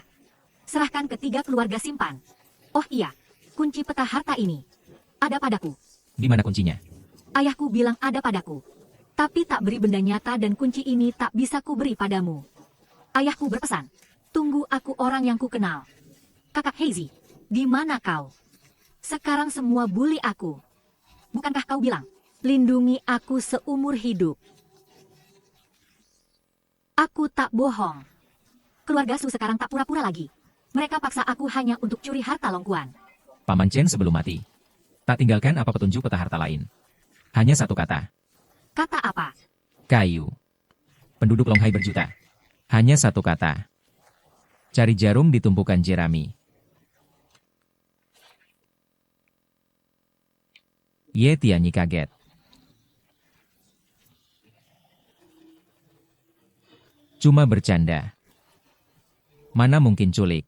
Serahkan ke 3 keluarga simpan. Oh iya, kunci peta harta ini ada padaku. Di mana kuncinya? Ayahku bilang ada padaku. Tapi tak beri benda nyata dan kunci ini tak bisa kuberi padamu. Ayahku berpesan, tunggu aku orang yang ku kenal. Kakak Heizi, di mana kau? Sekarang semua bully aku. Bukankah kau bilang, lindungi aku seumur hidup? Aku tak bohong. Keluarga Su sekarang tak pura-pura lagi. Mereka paksa aku hanya untuk curi harta Longkuan. Paman Chen sebelum mati tak tinggalkan apa petunjuk peta harta lain. Hanya satu kata. Kata apa? Kayu. Penduduk Longhai berjuta. Hanya satu kata. Cari jarum di tumpukan jerami. Ye Tianyi kaget. Cuma bercanda. Mana mungkin culik.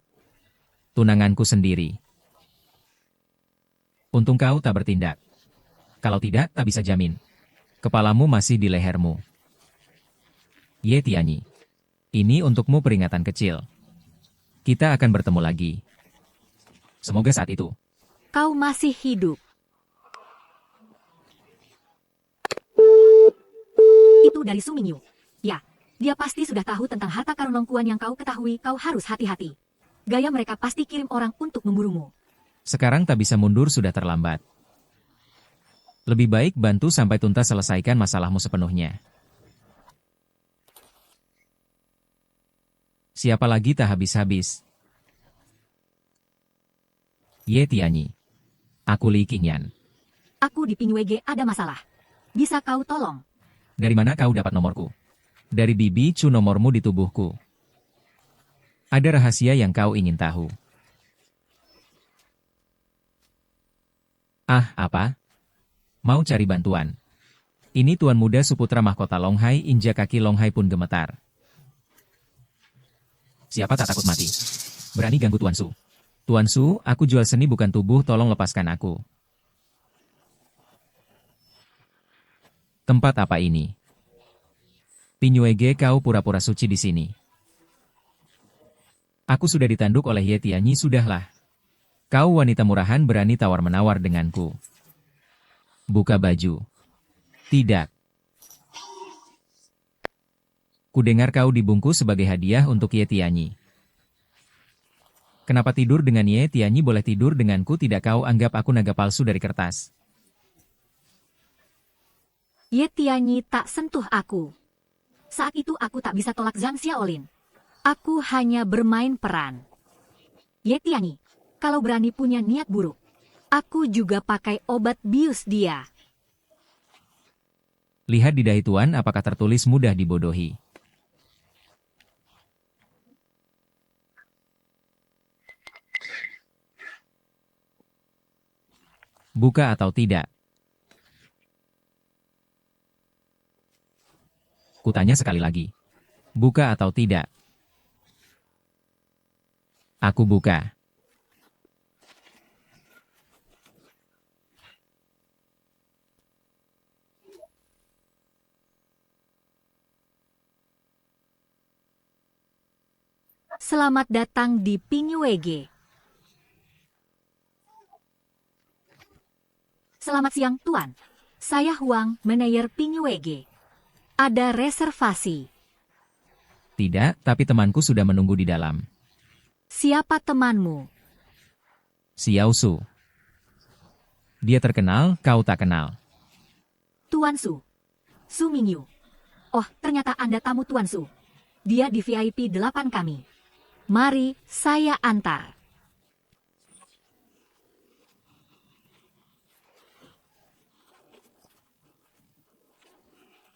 Tunanganku sendiri. Untung kau tak bertindak. Kalau tidak, tak bisa jamin. Kepalamu masih di lehermu. Ye Tianyi. Ini untukmu peringatan kecil. Kita akan bertemu lagi. Semoga saat itu Kau masih hidup. Itu dari Su Mingyu. Ya, dia pasti sudah tahu tentang harta karun Longkuan yang kau ketahui. Kau harus hati-hati. Gaya mereka pasti kirim orang untuk memburumu. sekarang tak bisa mundur, sudah terlambat. Lebih baik bantu sampai tuntas, selesaikan masalahmu sepenuhnya. Siapa lagi tak habis-habis? Ye Tianyi. Aku Li Qingyan. Aku di Pinywege ada masalah. Bisa kau tolong? Dari mana kau dapat nomorku? Dari Bibi Chu, nomormu di tubuhku. Ada rahasia yang kau ingin tahu? Ah, apa? Mau cari bantuan? Ini Tuan Muda Suputra Mahkota Longhai, injak kaki Longhai pun gemetar. Siapa tak takut mati? Berani ganggu Tuan Su? Tuan Su, aku jual seni bukan tubuh, tolong lepaskan aku. Tempat apa ini? Pinywege, kau pura-pura suci di sini. Aku sudah ditanduk oleh Ye Tianyi, sudahlah. Kau wanita murahan berani tawar-menawar denganku. Buka baju. Tidak. Kudengar kau dibungkus sebagai hadiah untuk Ye Tianyi. Kenapa tidur dengan Ye Tianyi? Boleh tidur denganku, tidak? Kau anggap aku naga palsu dari kertas? Ye Tianyi tak sentuh aku. Saat itu aku tak bisa tolak Zhang Xiaolin. Aku hanya bermain peran. Ye Tianyi, kalau berani punya niat buruk, aku juga pakai obat bius dia. Lihat di dahi Tuan, apakah tertulis mudah dibodohi? Buka atau tidak? Kutanya sekali lagi. Buka atau tidak? Aku buka. Selamat datang di Pinywege. Selamat siang, Tuan. Saya Huang, manajer Pinywege. Ada reservasi. Tidak, tapi temanku sudah menunggu di dalam. Siapa temanmu? Xiao Su. Dia terkenal, kau tak kenal. Tuan Su. Su Mingyu. Oh, ternyata Anda tamu Tuan Su. Dia di VIP 8 kami. Mari, saya antar.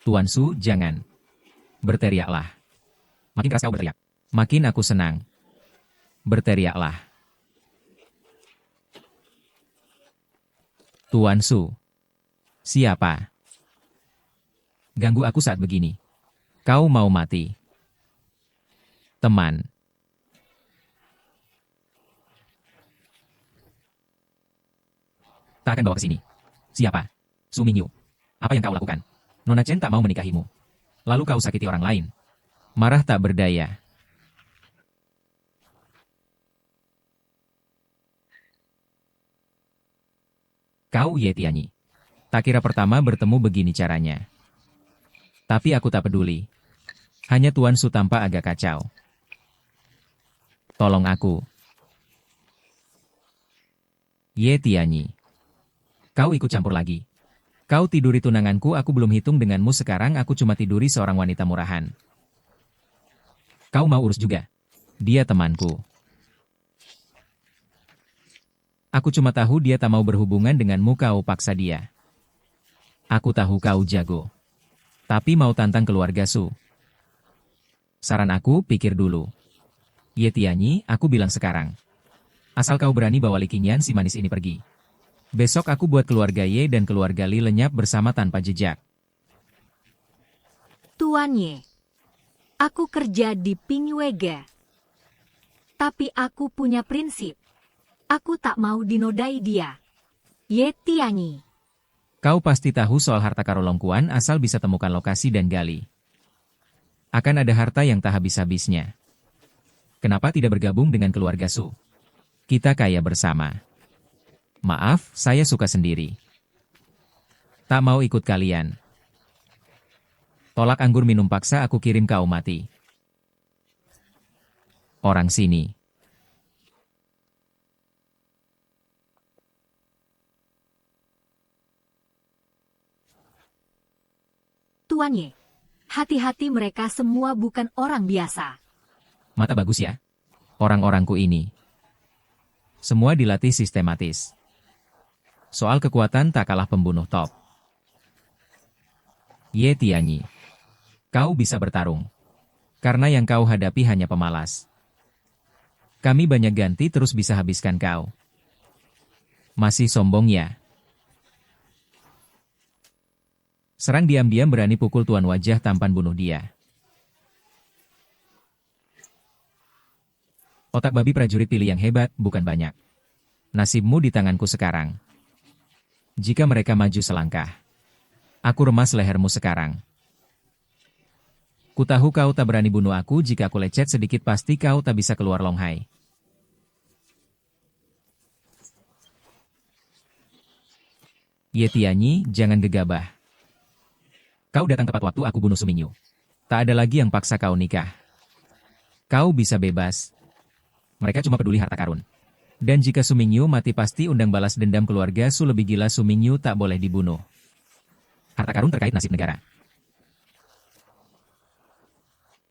Tuan Su, jangan. Berteriaklah. Makin keras kau berteriak. Makin aku senang. Berteriaklah. Tuan Su. Siapa? Ganggu aku saat begini. Kau mau mati. Teman. Tak akan bawa ke sini. Siapa? Su Mingyu. Apa yang kau lakukan? Nona Chen tak mau menikahimu. Lalu kau sakiti orang lain. Marah tak berdaya. Kau Ye Tianyi. Tak kira pertama bertemu begini caranya. Tapi aku tak peduli. Hanya Tuan Su tampak agak kacau. Tolong aku. Ye Tianyi. Kau ikut campur lagi. Kau tiduri tunanganku, aku belum hitung denganmu, sekarang aku cuma tiduri seorang wanita murahan. Kau mau urus juga? Dia temanku. Aku cuma tahu dia tak mau berhubungan denganmu, kau paksa dia. Aku tahu kau jago. Tapi mau tantang keluarga Su. Saran aku, pikir dulu. Ye Tianyi, aku bilang sekarang. Asal kau berani bawa Likinyan si manis ini pergi. Besok aku buat keluarga Ye dan keluarga Li lenyap bersama tanpa jejak. Tuan Ye. Aku kerja di Pingyuega. Tapi aku punya prinsip. Aku tak mau dinodai dia. Ye Tianyi. Kau pasti tahu soal harta karolongkuan, asal bisa temukan lokasi dan gali. Akan ada harta yang tak habis-habisnya. Kenapa tidak bergabung dengan keluarga Su? Kita kaya bersama. Maaf, saya suka sendiri. Tak mau ikut kalian. Tolak anggur minum paksa, aku kirim kau mati. Orang sini. Tuan Ye. Hati-hati, mereka semua bukan orang biasa. Mata bagus ya. Orang-orangku ini. Semua dilatih sistematis. Soal kekuatan tak kalah pembunuh top. Ye Tianyi. Kau bisa bertarung. Karena yang kau hadapi hanya pemalas. Kami banyak ganti terus bisa habiskan kau. Masih sombong ya? Serang diam-diam, berani pukul tuan wajah tampan, bunuh dia. Otak babi prajurit pilih yang hebat, bukan banyak. Nasibmu di tanganku sekarang. Jika mereka maju selangkah, aku remas lehermu sekarang. Kutahu kau tak berani bunuh aku, jika aku lecet sedikit pasti kau tak bisa keluar Long Hai. Ye Tianyi, jangan gegabah. Kau datang tepat waktu aku bunuh Su Mingyu. Tak ada lagi yang paksa kau nikah. Kau bisa bebas. Mereka cuma peduli harta karun. Dan jika Su Mingyu mati pasti undang balas dendam keluarga Su, lebih gila Su Mingyu tak boleh dibunuh. Harta karun terkait nasib negara.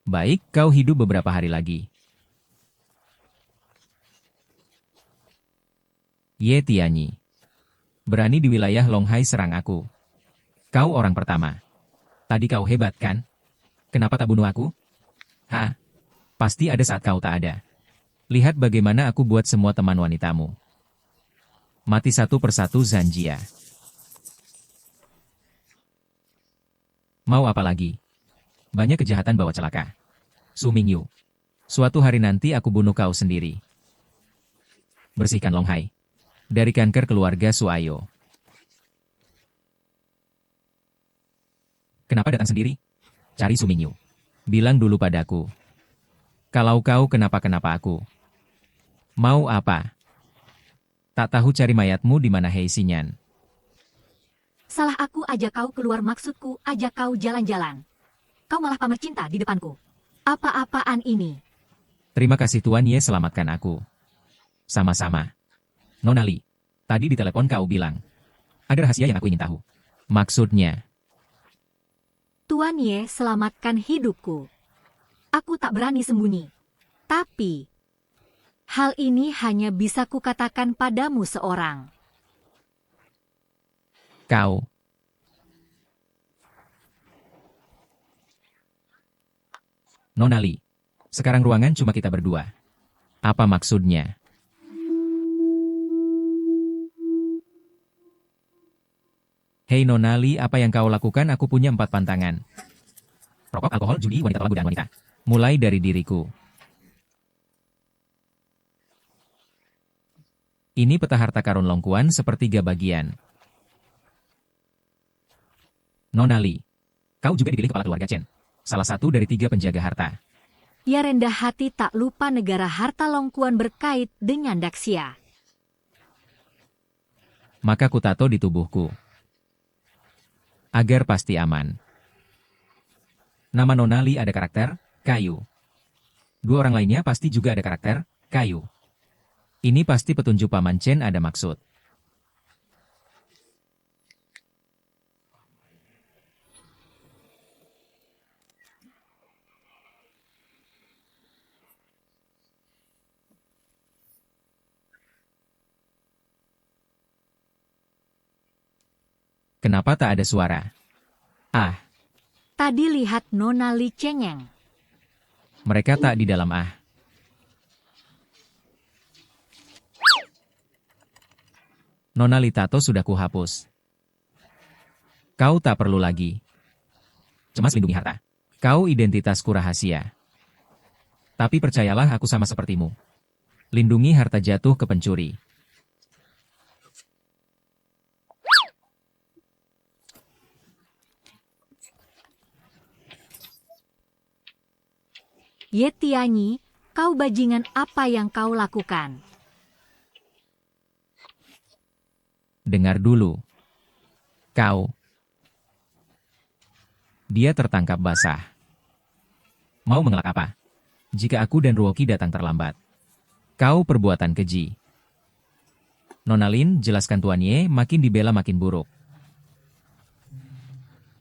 Baik, kau hidup beberapa hari lagi. Ye Tianyi. Berani di wilayah Long Hai serang aku. Kau orang pertama. Tadi kau hebat kan? Kenapa tak bunuh aku? Hah? Pasti ada saat kau tak ada. Lihat bagaimana aku buat semua teman wanitamu. Mati satu persatu Zanjia. Mau apa lagi? Banyak kejahatan bawa celaka. Su Mingyu. Suatu hari nanti aku bunuh kau sendiri. Bersihkan Long Hai. Dari kanker keluarga Su ayo. Kenapa datang sendiri? Cari Su Mingyu. Bilang dulu padaku. Kalau kau kenapa-kenapa aku. Mau apa? Tak tahu cari mayatmu di mana, Hei Xinyan. Salah aku ajak kau keluar, maksudku ajak kau jalan-jalan. Kau malah pamer cinta di depanku. Apa-apaan ini? Terima kasih Tuan Ye, selamatkan aku. Sama-sama. Nona Li, tadi di telepon kau bilang, Ada rahasia yang aku ingin tahu. Maksudnya, Tuan Ye, selamatkan hidupku. Aku tak berani sembunyi. Tapi, hal ini hanya bisa kukatakan padamu seorang. kau. Nona Li, sekarang ruangan cuma kita berdua. Apa maksudnya? Hei Nona Li, apa yang kau lakukan? Aku punya 4 pantangan. Rokok, alkohol, judi, wanita lagu dan wanita. Mulai dari diriku. Ini peta harta karun Longkuan sepertiga bagian. Nona Li, kau juga dipilih kepala keluarga Chen. Salah satu dari 3 penjaga harta. Ya rendah hati tak lupa negara harta Longkuan berkait dengan Daxia. Maka ku tato di tubuhku. Agar pasti aman. Nama Nona Li ada karakter, kayu. 2 orang lainnya pasti juga ada karakter, kayu. Ini pasti petunjuk Paman Chen ada maksud. Kenapa tak ada suara? Ah, Tadi lihat Nona Li cengeng. mereka tak di dalam ah. Nona Li tato sudah kuhapus. Kau tak perlu lagi. Cemas lindungi harta. Kau identitasku rahasia. Tapi percayalah aku sama sepertimu. Lindungi harta jatuh ke pencuri. Ye Tianyi, kau bajingan, apa yang kau lakukan? Dengar dulu. Kau. Dia tertangkap basah. Mau mengelak apa? Jika aku dan Ruoki datang terlambat. Kau perbuatan keji. Nona Lin, jelaskan Tuan Ye, makin dibela makin buruk.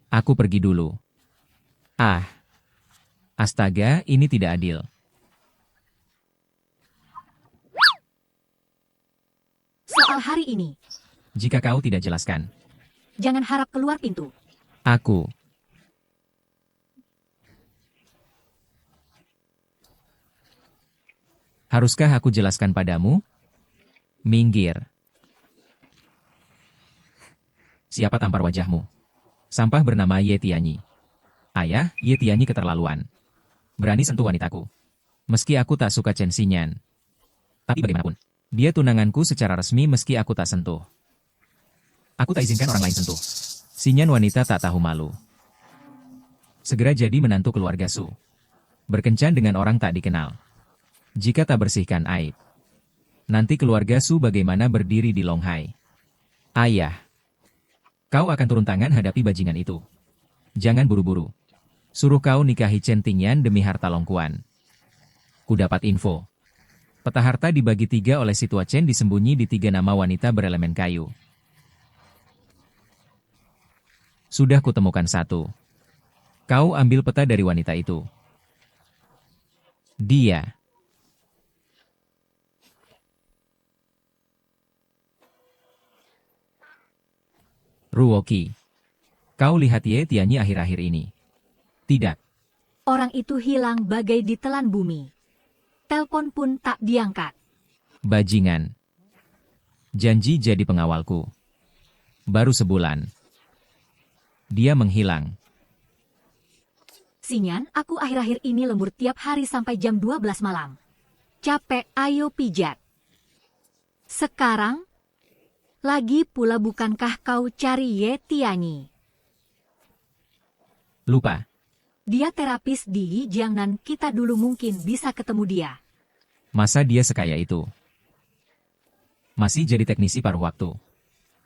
Aku pergi dulu. Ah. Astaga, ini tidak adil. Soal hari ini, Jika kau tidak jelaskan. jangan harap keluar pintu. Aku. Haruskah aku jelaskan padamu? Minggir. Siapa tampar wajahmu? Sampah bernama Ye Tianyi. Ayah, Ye Tianyi keterlaluan. Berani sentuh wanitaku. Meski aku tak suka Chen Xinyan. Tapi bagaimanapun, dia tunanganku secara resmi meski aku tak sentuh. Aku tak izinkan orang lain sentuh. Xinyan wanita tak tahu malu. Segera jadi menantu keluarga Su. Berkencan dengan orang tak dikenal. Jika tak bersihkan aib. Nanti keluarga Su bagaimana berdiri di Longhai. Ayah. Kau akan turun tangan hadapi bajingan itu. Jangan buru-buru. Suruh kau nikahi Chen Tingyan demi harta Longkuan. Ku dapat info. Peta harta dibagi 3 oleh si tua Chen disembunyi di 3 nama wanita berelemen kayu. Sudah kutemukan 1. Kau ambil peta dari wanita itu. Dia. Ruoki. Kau lihat Ye Tianyi akhir-akhir ini. Tidak. Orang itu hilang bagai ditelan bumi. Telepon pun tak diangkat. Bajingan. Janji jadi pengawalku. Baru sebulan. Dia menghilang. Xinyan, aku akhir-akhir ini lembur tiap hari sampai jam 12 malam. Capek, ayo pijat. Sekarang, lagi pula bukankah kau cari Ye Tianyi? Lupa. Dia terapis di Jiangnan, kita dulu mungkin bisa ketemu dia. Masa dia sekaya itu? Masih jadi teknisi paruh waktu.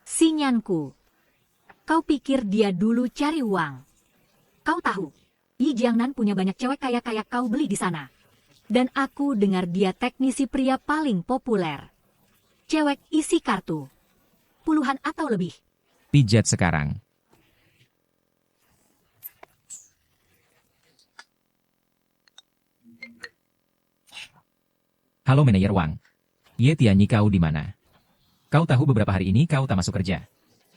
Xinyanku, kau pikir dia dulu cari uang? Kau tahu, Yi Jiangnan punya banyak cewek kaya-kaya, kau beli di sana. Dan aku dengar dia teknisi pria paling populer. Cewek isi kartu. Puluhan atau lebih. Pijat sekarang. Halo manajer Wang. Ye Tianyi, kau di mana? Kau tahu beberapa hari ini kau tak masuk kerja.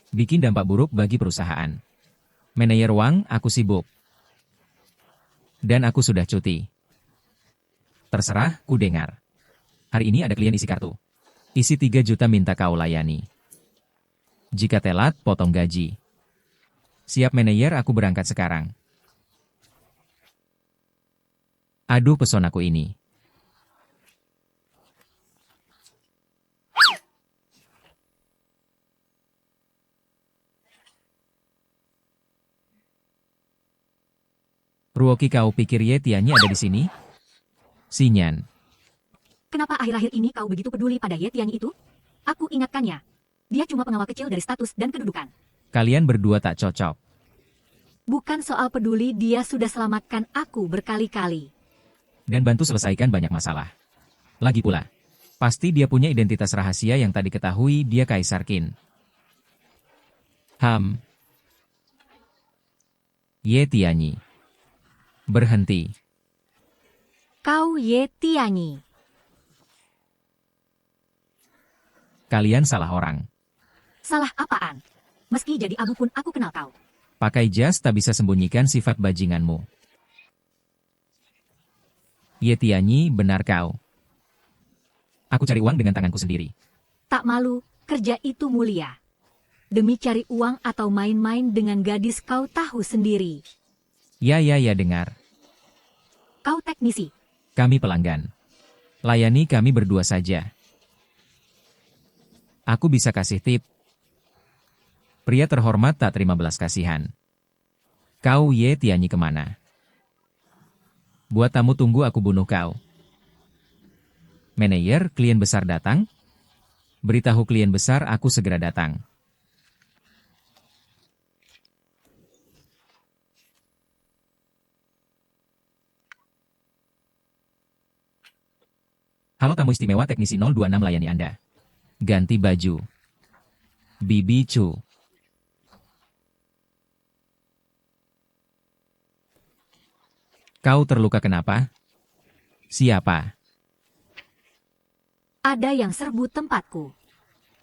Bikin dampak buruk bagi perusahaan. Manajer Wang, aku sibuk. Dan aku sudah cuti. Terserah, ku dengar. Hari ini ada klien isi kartu. Isi 3 juta minta kau layani. Jika telat, potong gaji. Siap manajer, aku berangkat sekarang. Aduh pesonaku ini. Ruoki, kau pikir Ye Tianyi ada di sini? Sinyan. Kenapa akhir-akhir ini kau begitu peduli pada Ye Tianyi itu? Aku ingatkannya. Dia cuma pengawal kecil dari status dan kedudukan. Kalian berdua tak cocok. Bukan soal peduli, dia sudah selamatkan aku berkali-kali. Dan bantu selesaikan banyak masalah. Lagi pula, pasti dia punya identitas rahasia yang tak diketahui dia Kaisar Qin. Ye Tianyi. Berhenti. Kau Ye Tianyi. Kalian salah orang. Salah apaan? Meski jadi abu pun aku kenal kau. Pakai jas tak bisa sembunyikan sifat bajinganmu. Ye Tianyi, benar kau. Aku cari uang dengan tanganku sendiri. Tak malu, kerja itu mulia. Demi cari uang atau main-main dengan gadis kau tahu sendiri. Ya, dengar. Kau teknisi. Kami pelanggan. Layani kami berdua saja. Aku bisa kasih tip. Pria terhormat tak terima belas kasihan. Kau Ye Tianyi kemana? Buat tamu tunggu, aku bunuh kau. Manajer, klien besar datang? Beritahu klien besar aku segera datang. Halo tamu istimewa, teknisi 026 layani Anda. Ganti baju. Bibi Chu. Kau terluka kenapa? Siapa? Ada yang serbu tempatku.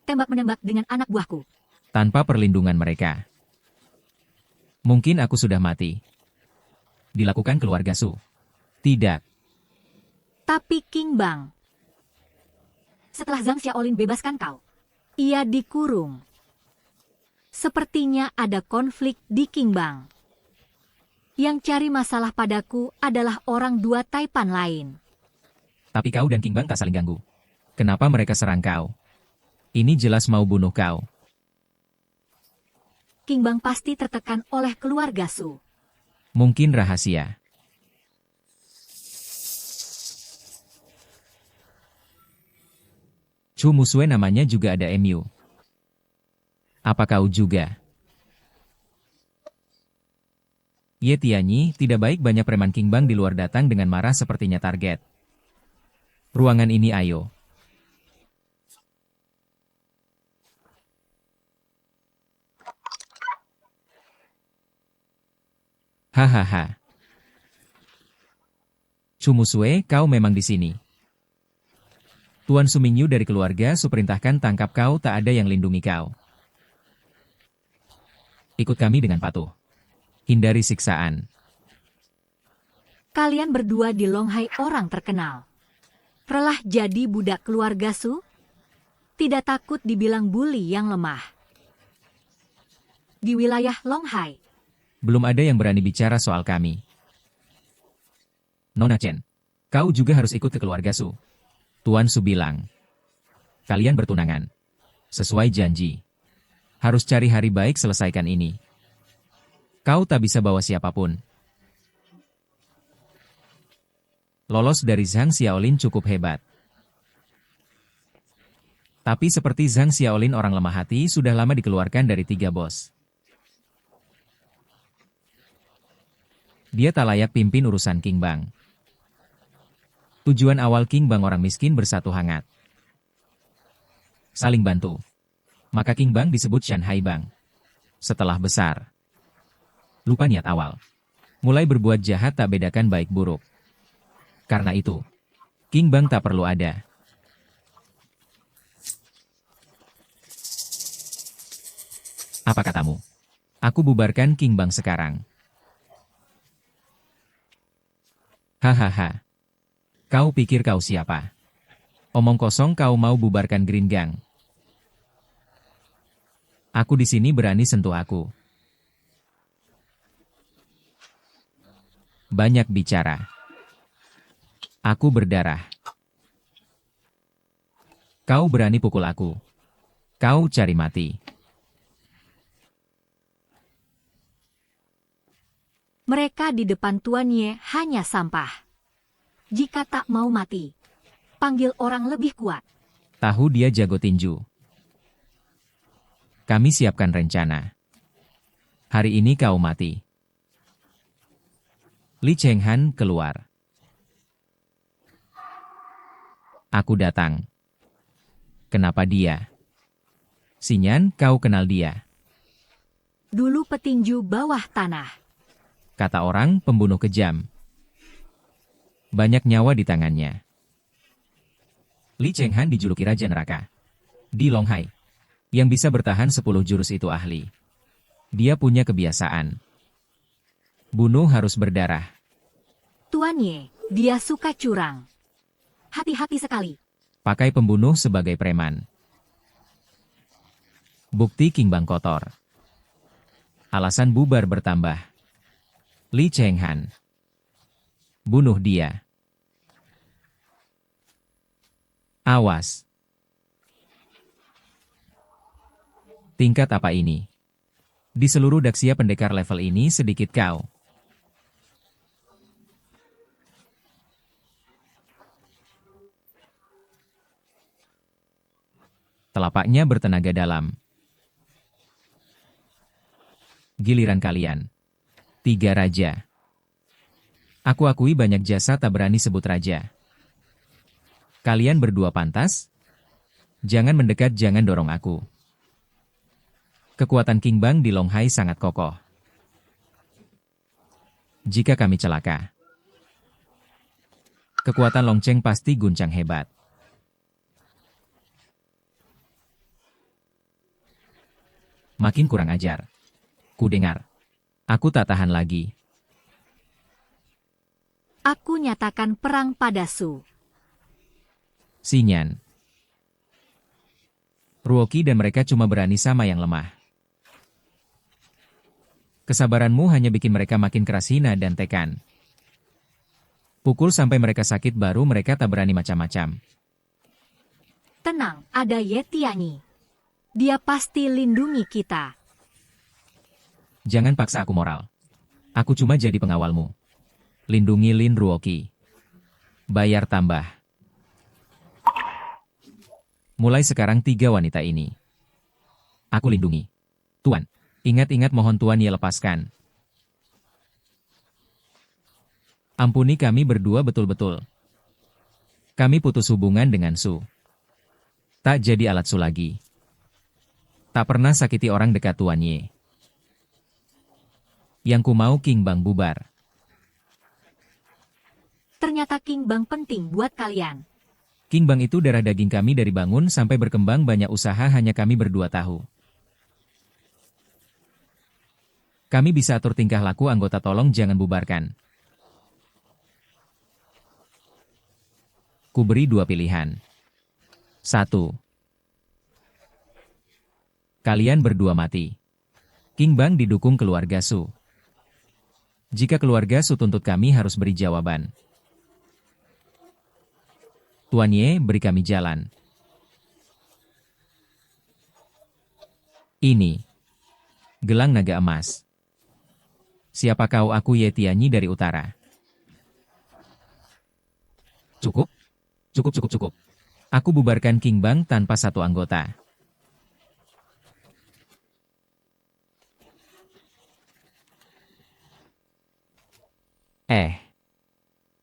Tembak-menembak dengan anak buahku. Tanpa perlindungan mereka. Mungkin aku sudah mati. Dilakukan keluarga Su. Tidak. Tapi King Bang. Setelah Zhang Xiaolin bebaskan kau, ia dikurung. Sepertinya ada konflik di King Bang. Yang cari masalah padaku adalah orang dua taipan lain. Tapi kau dan King Bang tak saling ganggu. Kenapa mereka serang kau? Ini jelas mau bunuh kau. King Bang pasti tertekan oleh keluarga Su. Mungkin rahasia. Chu Musue namanya juga ada MU. Apa kau juga? Ye Tianyi, tidak baik banyak preman King Bang di luar datang dengan marah sepertinya target. Ruangan ini ayo. Hahaha. Chu Musue, kau memang di sini. Tuan Sumingyu dari keluarga Su perintahkan tangkap kau, tak ada yang lindungi kau. Ikut kami dengan patuh. Hindari siksaan. Kalian berdua di Longhai orang terkenal. Relah jadi budak keluarga Su? Tidak takut dibilang buli yang lemah. Di wilayah Longhai. Belum ada yang berani bicara soal kami. Nona Chen, kau juga harus ikut ke keluarga Su. Tuan Su bilang, kalian bertunangan. Sesuai janji. Harus cari hari baik selesaikan ini. Kau tak bisa bawa siapapun. Lolos dari Zhang Xiaolin cukup hebat. Tapi seperti Zhang Xiaolin orang lemah hati sudah lama dikeluarkan dari 3 bos. Dia tak layak pimpin urusan King Bang. Tujuan awal King Bang orang miskin bersatu hangat. Saling bantu. Maka King Bang disebut Shanghai Bang. Setelah besar, lupa niat awal. Mulai berbuat jahat tak bedakan baik buruk. Karena itu, King Bang tak perlu ada. Apa katamu? Aku bubarkan King Bang sekarang. Hahaha. Kau pikir kau siapa? Omong kosong kau mau bubarkan Green Gang. Aku di sini berani sentuh aku. Banyak bicara. Aku berdarah. Kau berani pukul aku. Kau cari mati. Mereka di depan Tuan Ye hanya sampah. Jika tak mau mati, panggil orang lebih kuat. Tahu dia jago tinju. Kami siapkan rencana. Hari ini kau mati. Li Chenghan keluar. Aku datang. Kenapa dia? Sinyan, kau kenal dia. Dulu petinju bawah tanah. Kata orang pembunuh kejam. Banyak nyawa di tangannya. Li Chenghan dijuluki Raja Neraka. Di Longhai. Yang bisa bertahan 10 jurus itu ahli. Dia punya kebiasaan. Bunuh harus berdarah. Tuan Ye, dia suka curang. Hati-hati sekali. Pakai pembunuh sebagai preman. Bukti King Bang kotor. Alasan bubar bertambah. Li Chenghan. Bunuh dia. Awas. Tingkat apa ini? Di seluruh Daxia pendekar level ini sedikit kau. Telapaknya bertenaga dalam. Giliran kalian. 3 raja. Aku akui banyak jasa tak berani sebut raja. Kalian berdua pantas? Jangan mendekat, jangan dorong aku. Kekuatan King Bang di Longhai sangat kokoh. Jika kami celaka, kekuatan Long Cheng pasti guncang hebat. Makin kurang ajar. Ku dengar. Aku tak tahan lagi. Aku nyatakan perang pada Su. Sinyan. Ruoki dan mereka cuma berani sama yang lemah. Kesabaranmu hanya bikin mereka makin keras hina dan tekan. Pukul sampai mereka sakit baru mereka tak berani macam-macam. Tenang, ada Ye Tianyi. Dia pasti lindungi kita. Jangan paksa aku moral. Aku cuma jadi pengawalmu. Lindungi Lin Ruoki. Bayar tambah. Mulai sekarang 3 wanita ini. Aku lindungi. Tuan, ingat-ingat mohon Tuan Ye lepaskan. Ampuni kami berdua betul-betul. Kami putus hubungan dengan Su. Tak jadi alat Su lagi. Tak pernah sakiti orang dekat Tuan Ye. Yang ku mau King Bang bubar. Ternyata King Bang penting buat kalian. King Bang itu darah daging kami dari bangun sampai berkembang banyak usaha hanya kami berdua tahu. Kami bisa atur tingkah laku anggota, tolong jangan bubarkan. Ku beri 2 pilihan. 1. Kalian berdua mati. King Bang didukung keluarga Su. Jika keluarga Su tuntut kami harus beri jawaban. Tuan Ye, beri kami jalan. Ini. Gelang naga emas. Siapa kau? Aku Ye Tianyi dari utara. Cukup? Cukup. Aku bubarkan King Bang tanpa satu anggota.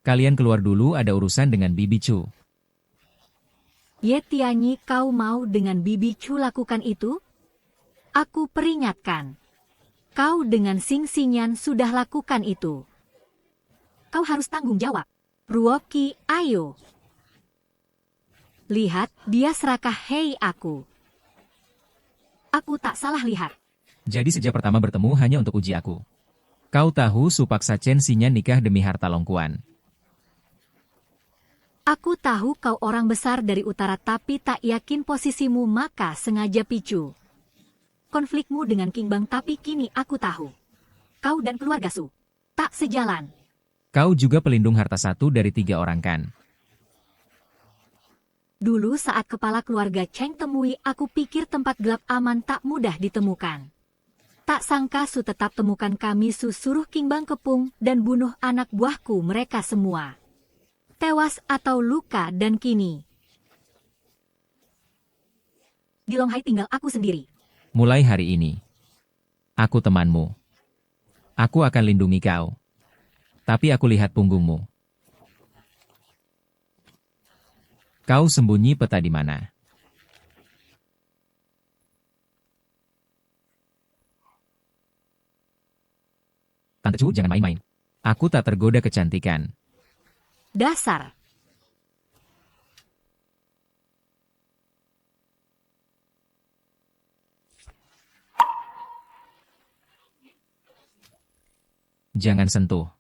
Kalian keluar dulu, ada urusan dengan Bibi Chu. Ye Tianyi, kau mau dengan Bibi Chu lakukan itu? Aku peringatkan. Kau dengan Xing Xinyan sudah lakukan itu. Kau harus tanggung jawab. Ruoki, ayo. Lihat, dia serakah hei aku. Aku tak salah lihat. Jadi sejak pertama bertemu hanya untuk uji aku. Kau tahu Su paksa Chen Xinyan nikah demi harta Longkuan. Aku tahu kau orang besar dari utara tapi tak yakin posisimu maka sengaja picu. Konflikmu dengan King Bang tapi kini aku tahu. Kau dan keluarga Su tak sejalan. Kau juga pelindung harta satu dari 3 orang kan? Dulu saat kepala keluarga Cheng temui aku pikir tempat gelap aman tak mudah ditemukan. Tak sangka Su tetap temukan kami. Su suruh King Bang kepung dan bunuh anak buahku mereka semua. Tewas atau luka dan kini di Longhai tinggal aku sendiri. Mulai hari ini, aku temanmu. Aku akan lindungi kau. Tapi aku lihat punggungmu. Kau sembunyi peta di mana? Tante Chu, jangan main-main. Aku tak tergoda kecantikan. Dasar. Jangan sentuh.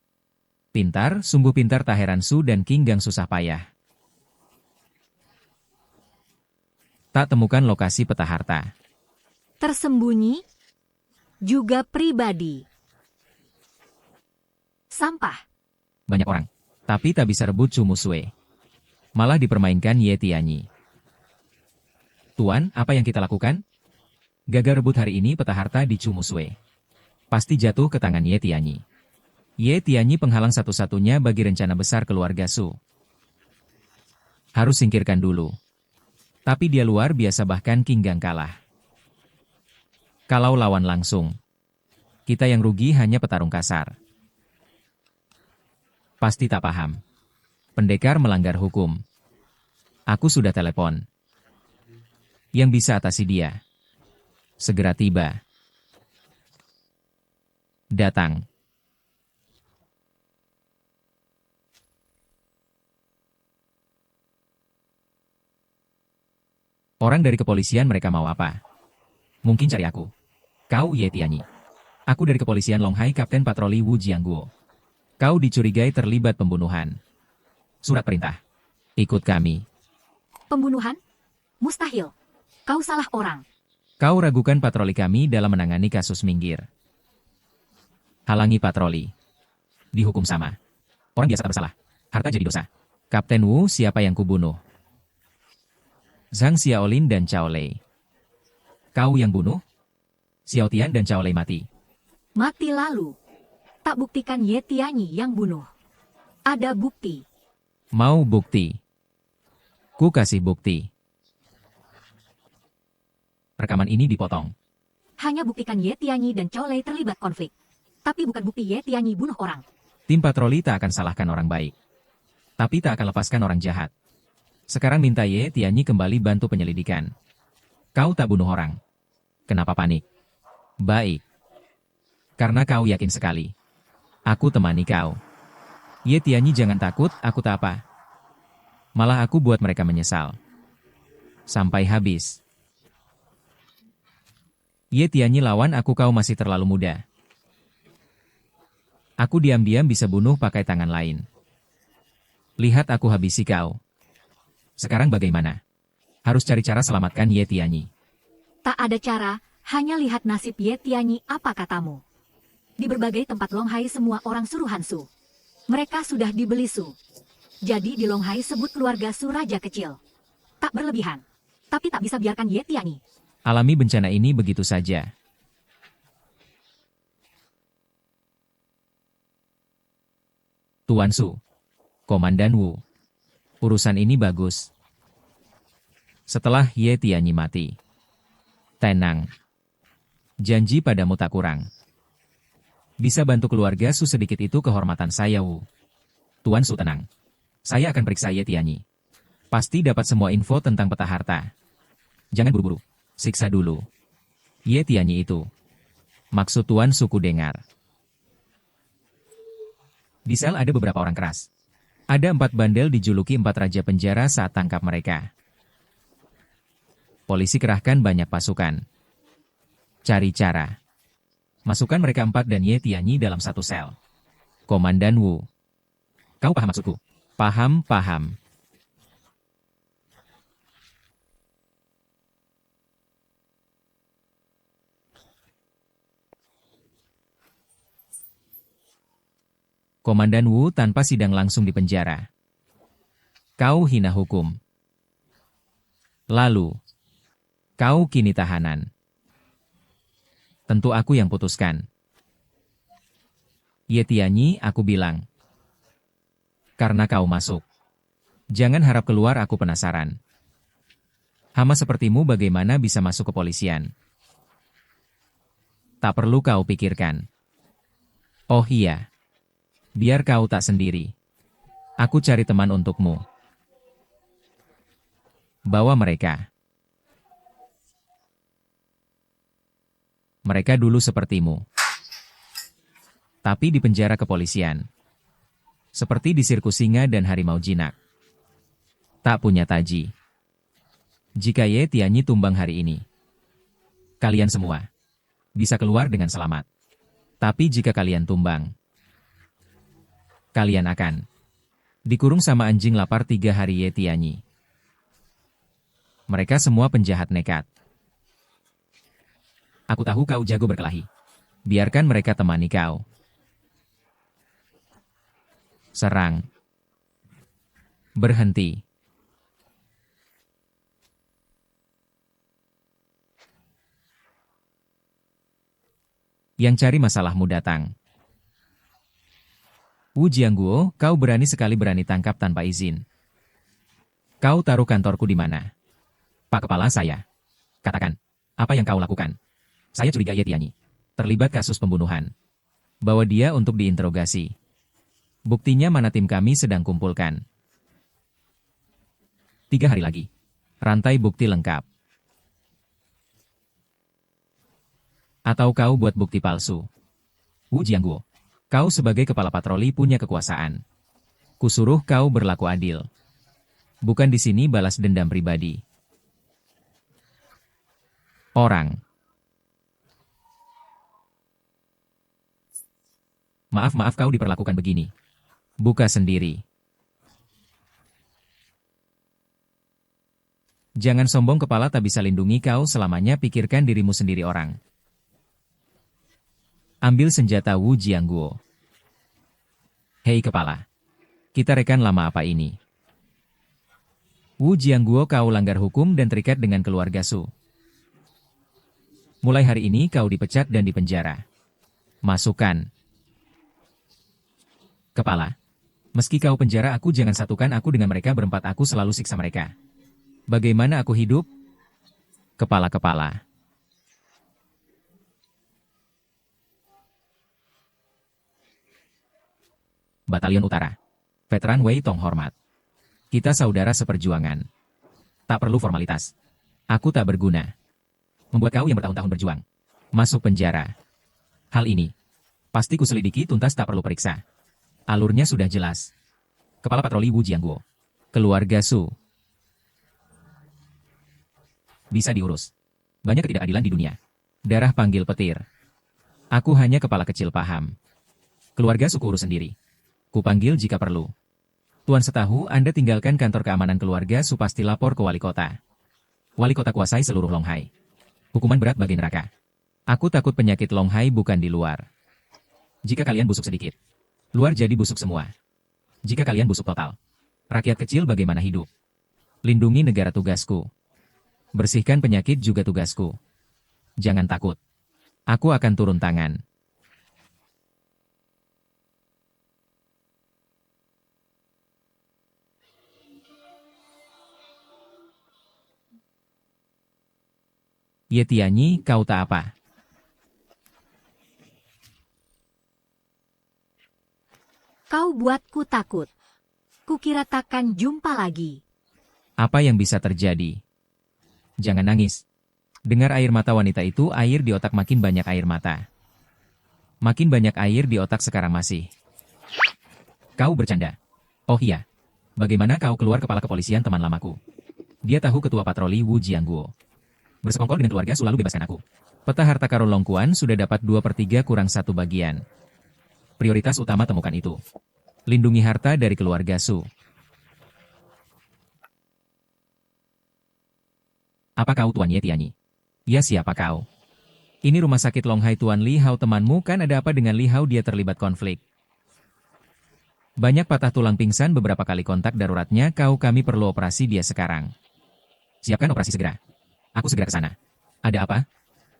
Pintar, sungguh pintar. Tak heran Su dan King Gang susah payah. Tak temukan lokasi peta harta. Tersembunyi juga pribadi. Sampah. Banyak orang. Tapi tak bisa rebut Chu Musue. Malah dipermainkan Ye Tianyi. Tuan, apa yang kita lakukan? Gagal rebut hari ini peta harta di Chu Musue. Pasti jatuh ke tangan Ye Tianyi. Ye Tianyi penghalang satu-satunya bagi rencana besar keluarga Su. Harus singkirkan dulu. Tapi dia luar biasa, bahkan King Gang kalah. Kalau lawan langsung, kita yang rugi hanya petarung kasar. Pasti tak paham. Pendekar melanggar hukum. Aku sudah telepon. Yang bisa atasi dia. Segera tiba. Datang. Orang dari kepolisian, mereka mau apa? Mungkin cari aku. Kau Ye Tianyi. Aku dari kepolisian Longhai, Kapten Patroli Wu Jiangguo. Kau dicurigai terlibat pembunuhan. Surat perintah. Ikut kami. Pembunuhan? Mustahil. Kau salah orang. Kau ragukan patroli kami dalam menangani kasus minggir. Halangi patroli. Dihukum sama. Orang biasa tak bersalah. Harta jadi dosa. Kapten Wu, siapa yang kubunuh? Zhang Xiaolin dan Cao Lei. Kau yang bunuh? Xiao Tian dan Cao Lei mati. Mati lalu. Tak buktikan Ye Tianyi yang bunuh. Ada bukti. Mau bukti? Ku kasih bukti. Rekaman ini dipotong. Hanya buktikan Ye Tianyi dan Cao Lei terlibat konflik. Tapi bukan bukti Ye Tianyi bunuh orang. Tim patroli tak akan salahkan orang baik. Tapi tak akan lepaskan orang jahat. Sekarang minta Ye Tianyi kembali bantu penyelidikan. Kau tak bunuh orang. Kenapa panik? Baik. Karena kau yakin sekali. Aku temani kau. Ye Tianyi, jangan takut, aku tak apa. Malah aku buat mereka menyesal. Sampai habis. Ye Tianyi, lawan aku, kau masih terlalu muda. Aku diam-diam bisa bunuh pakai tangan lain. Lihat aku habisi kau. Sekarang bagaimana? Harus cari cara selamatkan Ye Tianyi. Tak ada cara, hanya lihat nasib Ye Tianyi. Apa katamu? Di berbagai tempat Longhai semua orang suruhan Su. Mereka sudah dibeli Su. Jadi di Longhai sebut keluarga Su raja kecil. Tak berlebihan. Tapi tak bisa biarkan Ye Tianyi Alami bencana ini begitu saja. Tuan Su. Komandan Wu. Urusan ini bagus. Setelah Ye Tianyi mati. Tenang. Janji padamu tak kurang. Bisa bantu keluarga Su sedikit, itu kehormatan saya, Wu. Tuan Su, tenang. Saya akan periksa Ye Tianyi. Pasti dapat semua info tentang peta harta. Jangan buru-buru. Siksa dulu Ye Tianyi itu. Maksud Tuan Suku dengar. Di sel ada beberapa orang keras. Ada 4 bandel dijuluki 4 raja penjara saat tangkap mereka. Polisi kerahkan banyak pasukan. Cari cara. Masukkan mereka 4 dan Ye Tianyi dalam satu sel. Komandan Wu. Kau paham maksudku? Paham, paham. Komandan Wu tanpa sidang langsung di penjara. Kau hina hukum. Lalu, kau kini tahanan. Tentu aku yang putuskan. Ye Tianyi, aku bilang. Karena kau masuk. Jangan harap keluar, aku penasaran. Hama sepertimu bagaimana bisa masuk kepolisian? Tak perlu kau pikirkan. Oh iya. Biar kau tak sendiri. Aku cari teman untukmu. Bawa mereka. Mereka dulu sepertimu. Tapi di penjara kepolisian. Seperti di sirkus singa dan harimau jinak. Tak punya taji. Jika Ye Tianyi tumbang hari ini, kalian semua bisa keluar dengan selamat. Tapi jika kalian tumbang, kalian akan dikurung sama anjing lapar 3 hari. Ye Tianyi. Mereka semua penjahat nekat. Aku tahu kau jago berkelahi. Biarkan mereka temani kau. Serang. Berhenti. Yang cari masalahmu datang. Wu Jiangguo, kau berani sekali berani tangkap tanpa izin. Kau taruh kantorku di mana? Pak Kepala saya. Katakan, apa yang kau lakukan? Saya curiga Ye Tianyi terlibat kasus pembunuhan. Bawa dia untuk diinterogasi. Buktinya mana, tim kami sedang kumpulkan. 3 hari lagi. Rantai bukti lengkap. Atau kau buat bukti palsu? Wu Jiangguo, kau sebagai kepala patroli punya kekuasaan. Kusuruh kau berlaku adil. Bukan di sini balas dendam pribadi. Orang. Maaf kau diperlakukan begini. Buka sendiri. Jangan sombong, kepala tak bisa lindungi kau selamanya, pikirkan dirimu sendiri orang. Ambil senjata Wu Jiangguo. Hei kepala. Kita rekan lama apa ini? Wu Jiangguo, kau langgar hukum dan terikat dengan keluarga Su. Mulai hari ini kau dipecat dan dipenjara. Masukkan. Kepala. Meski kau penjara aku, jangan satukan aku dengan mereka berempat, aku selalu siksa mereka. Bagaimana aku hidup? Kepala-kepala. Batalion Utara. Veteran Wei Tong hormat. Kita saudara seperjuangan. Tak perlu formalitas. Aku tak berguna. Membuat kau yang bertahun-tahun berjuang masuk penjara. Hal ini pasti kuselidiki tuntas, tak perlu periksa. Alurnya sudah jelas. Kepala Patroli Wu Jiangguo. Keluarga Su. Bisa diurus. Banyak ketidakadilan di dunia. Darah panggil petir. Aku hanya kepala kecil, paham. Keluarga Suku urus sendiri. Kupanggil jika perlu. Tuan setahu Anda tinggalkan kantor keamanan keluarga Su, pasti lapor ke wali kota. Wali kota kuasai seluruh Longhai. Hukuman berat bagi neraka. Aku takut penyakit Longhai bukan di luar. Jika kalian busuk sedikit, luar jadi busuk semua. Jika kalian busuk total, rakyat kecil bagaimana hidup? Lindungi negara tugasku. Bersihkan penyakit juga tugasku. Jangan takut. Aku akan turun tangan. Ye Tianyi, kau tak apa. Kau buatku takut. Kukira takkan jumpa lagi. Apa yang bisa terjadi? Jangan nangis. Dengar air mata wanita itu, air di otak, makin banyak air mata. Makin banyak air di otak sekarang masih. Kau bercanda. Oh iya. Bagaimana kau keluar kepala kepolisian teman lamaku? Dia tahu ketua patroli Wu Jiangguo. Bersekongkol dengan keluarga Su lalu bebaskan aku. Peta harta karun Long Quan sudah dapat 2/3 kurang 1 bagian. Prioritas utama temukan itu. Lindungi harta dari keluarga Su. Apa kau Tuan Ye Tianyi? Ya siapa kau? Ini rumah sakit Longhai Tuan Li Hao temanmu kan ada apa dengan Li Hao dia terlibat konflik? Banyak patah tulang pingsan beberapa kali kontak daruratnya kami perlu operasi dia sekarang. Siapkan operasi segera. Aku segera ke sana. Ada apa?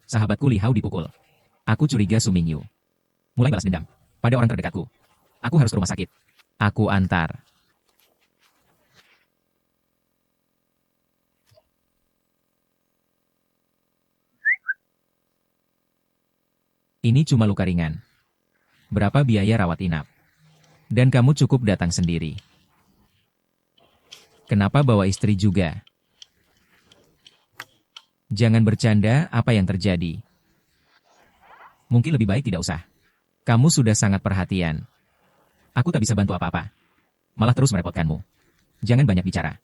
Sahabatku Li Hao dipukul. Aku curiga Su Mingyu mulai balas dendam pada orang terdekatku. Aku harus ke rumah sakit. Aku antar. Ini cuma luka ringan. Berapa biaya rawat inap? Dan kamu cukup datang sendiri. Kenapa bawa istri juga? Jangan bercanda, apa yang terjadi? Mungkin lebih baik tidak usah. Kamu sudah sangat perhatian. Aku tak bisa bantu apa-apa. Malah terus merepotkanmu. Jangan banyak bicara.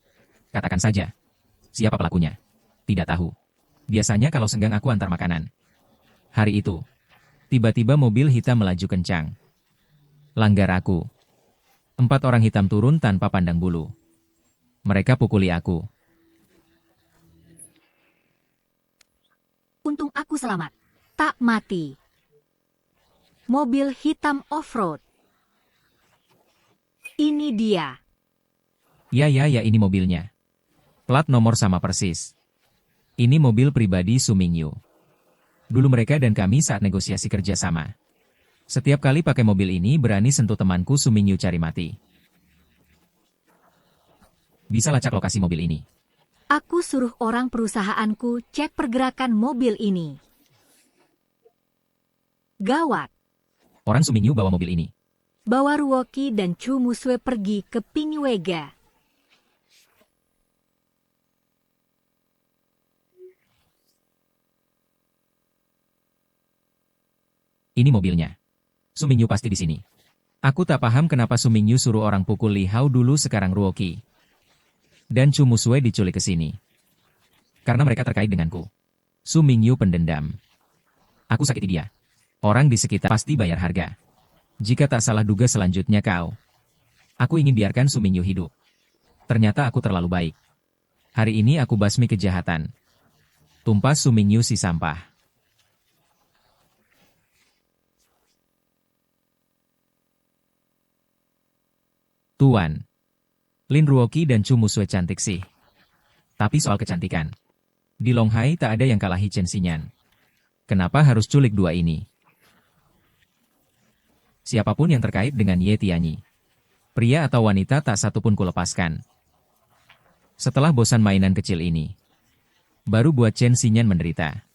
Katakan saja. Siapa pelakunya? Tidak tahu. Biasanya kalau senggang aku antar makanan. Hari itu, tiba-tiba mobil hitam melaju kencang. Langgar aku. 4 orang hitam turun tanpa pandang bulu. Mereka pukuli aku. Untung aku selamat. Tak mati. Mobil hitam off-road. Ini dia. Ya ini mobilnya. Plat nomor sama persis. Ini mobil pribadi Su Mingyu. Dulu mereka dan kami saat negosiasi kerja sama. Setiap kali pakai mobil ini berani sentuh temanku Su Mingyu cari mati. Bisa lacak lokasi mobil ini. Aku suruh orang perusahaanku cek pergerakan mobil ini. Gawat. Orang Su Mingyu bawa mobil ini. Bawa Ruoki dan Chu Musue pergi ke Pingwega. Ini mobilnya. Su Mingyu pasti di sini. Aku tak paham kenapa Su Mingyu suruh orang pukul Li Hao dulu sekarang Ruoki. Dan Chu Musue diculik ke sini. Karena mereka terkait denganku. Su Mingyu pendendam. Aku sakiti dia. Orang di sekitar pasti bayar harga. Jika tak salah duga selanjutnya kau. Aku ingin biarkan Su Mingyu hidup. Ternyata aku terlalu baik. Hari ini aku basmi kejahatan. Tumpas Su Mingyu si sampah. Tuan. Lin Ruoki dan Chu Musue cantik sih. Tapi soal kecantikan. Di Longhai tak ada yang kalahi Chen Xinyan. Kenapa harus culik dua ini? Siapapun yang terkait dengan Ye Tianyi. Pria atau wanita tak satu pun kulepaskan. Setelah bosan mainan kecil ini. Baru buat Chen Xinyan menderita.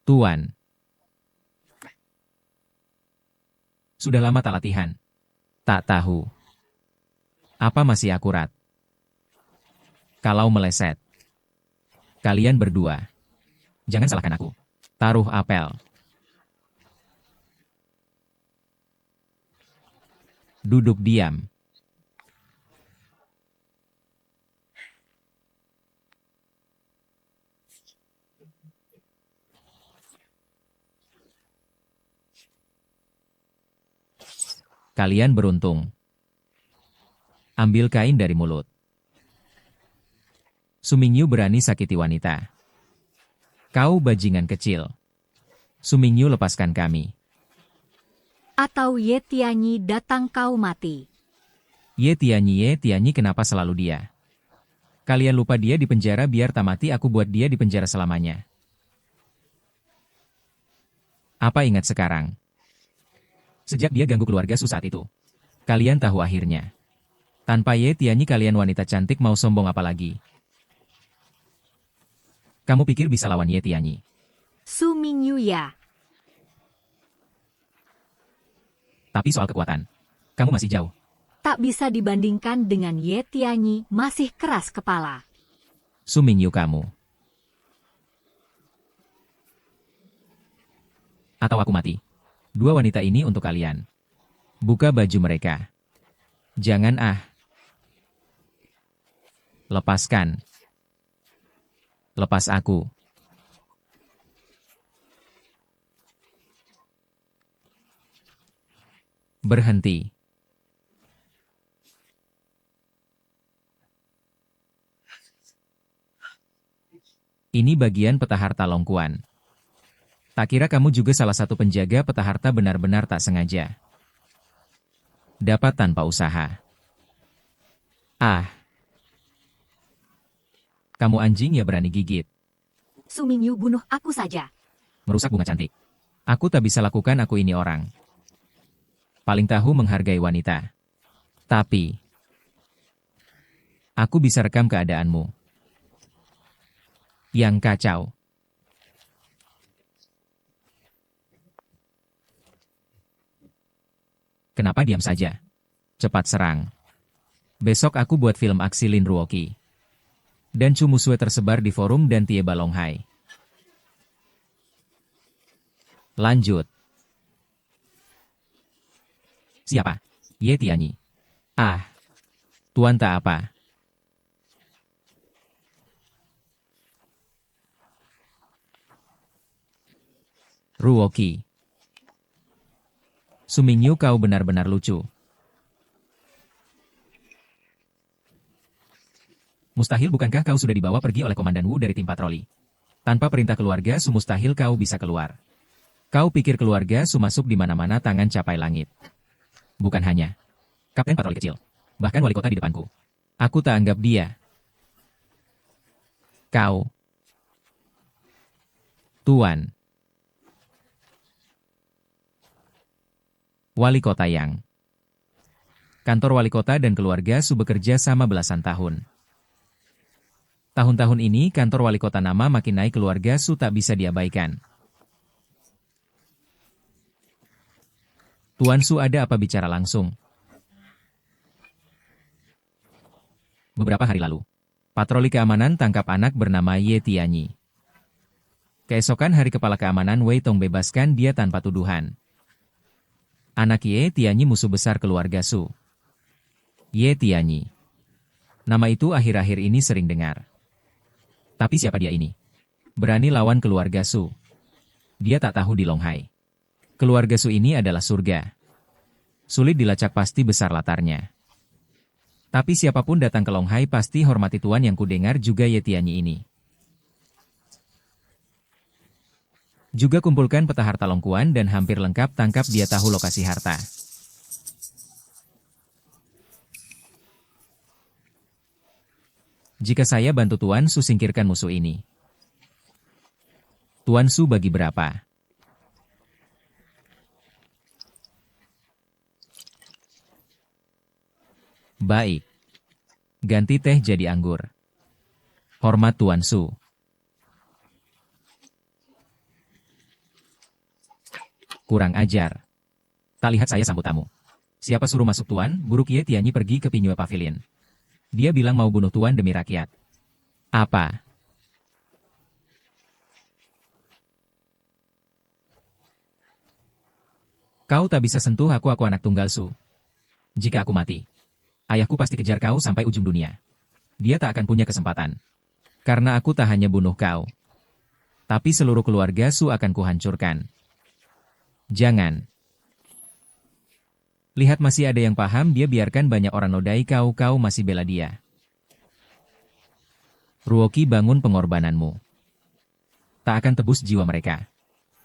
Tuan. Sudah lama tak latihan. Tak tahu. Apa masih akurat? Kalau meleset. Kalian berdua. Jangan salahkan aku. Taruh apel. Duduk diam. Kalian beruntung. Ambil kain dari mulut. Su Mingyu berani sakiti wanita. Kau bajingan kecil. Su Mingyu lepaskan kami. Atau Ye Tianyi datang kau mati. Ye Tianyi kenapa selalu dia? Kalian lupa dia di penjara biar tak mati aku buat dia di penjara selamanya. Apa ingat sekarang? Sejak dia ganggu keluarga Su saat itu. Kalian tahu akhirnya. Tanpa Ye Tianyi kalian wanita cantik mau sombong apa lagi? Kamu pikir bisa lawan Ye Tianyi? Su Mingyu ya. Tapi soal kekuatan, kamu masih jauh. Tak bisa dibandingkan dengan Ye Tianyi, masih keras kepala. Su Mingyu kamu. Atau aku mati. Dua wanita ini untuk kalian. Buka baju mereka. Jangan ah. Lepaskan. Lepas aku. Berhenti. Ini bagian peta harta Longkuan. Tak kira kamu juga salah satu penjaga peta harta, benar-benar tak sengaja. Dapat tanpa usaha. Ah. Kamu anjing ya, berani gigit. Su Mingyu, bunuh aku saja. Merusak bunga cantik. Aku tak bisa lakukan, aku ini orang. Paling tahu menghargai wanita. Tapi aku bisa rekam keadaanmu. Yang kacau. Kenapa diam saja? Cepat serang. Besok aku buat film aksi Lin Ruoqi. Dan Chu Musue tersebar di forum dan Tie Balonghai. Lanjut. Siapa? Ye Tianyi. Ah. Tuan tak apa. Ruoqi. Su Mingyu, kau benar-benar lucu. Mustahil, bukankah kau sudah dibawa pergi oleh Komandan Wu dari tim patroli? Tanpa perintah keluarga Su, mustahil kau bisa keluar. Kau pikir keluarga Su masuk di mana-mana tangan capai langit? Bukan hanya kapten patroli kecil, bahkan wali kota di depanku. Aku tak anggap dia. Kau. Tuan. Wali kota yang. Kantor wali kota dan keluarga Su bekerja sama belasan tahun. Tahun-tahun ini kantor wali kota nama makin naik, keluarga Su tak bisa diabaikan. Tuan Su, ada apa, bicara langsung? Beberapa hari lalu, patroli keamanan tangkap anak bernama Ye Tianyi. Keesokan hari kepala keamanan Wei Tong bebaskan dia tanpa tuduhan. Anak Ye Tianyi musuh besar keluarga Su. Ye Tianyi. Nama itu akhir-akhir ini sering dengar. Tapi siapa dia ini? Berani lawan keluarga Su. Dia tak tahu di Longhai. Keluarga Su ini adalah surga. Sulit dilacak, pasti besar latarnya. Tapi siapapun datang ke Longhai pasti hormati tuan. Yang kudengar juga Ye Tianyi ini. Juga kumpulkan peta harta Longkuan dan hampir lengkap, tangkap dia, tahu lokasi harta. Jika saya bantu Tuan Su singkirkan musuh ini, Tuan Su bagi berapa? Baik. Ganti teh jadi anggur. Hormat Tuan Su. Kurang ajar. Tak lihat saya sambut tamu. Siapa suruh masuk Tuan? Buruk. Ye Tianyi pergi ke Pinyue Pavilion. Dia bilang mau bunuh Tuan demi rakyat. Apa? Kau tak bisa sentuh aku anak tunggal Su. Jika aku mati, ayahku pasti kejar kau sampai ujung dunia. Dia tak akan punya kesempatan. Karena aku tak hanya bunuh kau, tapi seluruh keluarga Su akan kuhancurkan. Jangan. Lihat, masih ada yang paham dia, biarkan banyak orang nodai kau, kau masih bela dia. Ruoqi, bangun, pengorbananmu tak akan tebus jiwa mereka.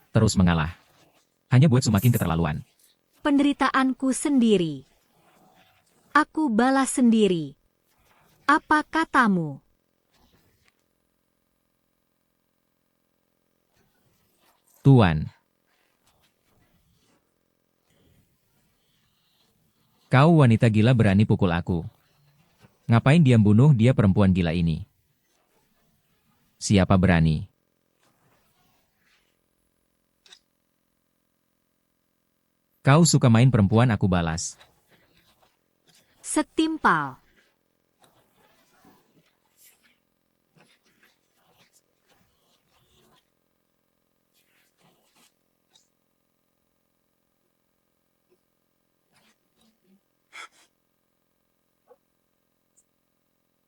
Terus mengalah. Hanya buat semakin keterlaluan. Penderitaanku sendiri. Aku balas sendiri. Apa katamu? Tuan. Kau wanita gila berani pukul aku. Ngapain diam, bunuh dia, perempuan gila ini. Siapa berani? Kau suka main perempuan, aku balas. setimpal.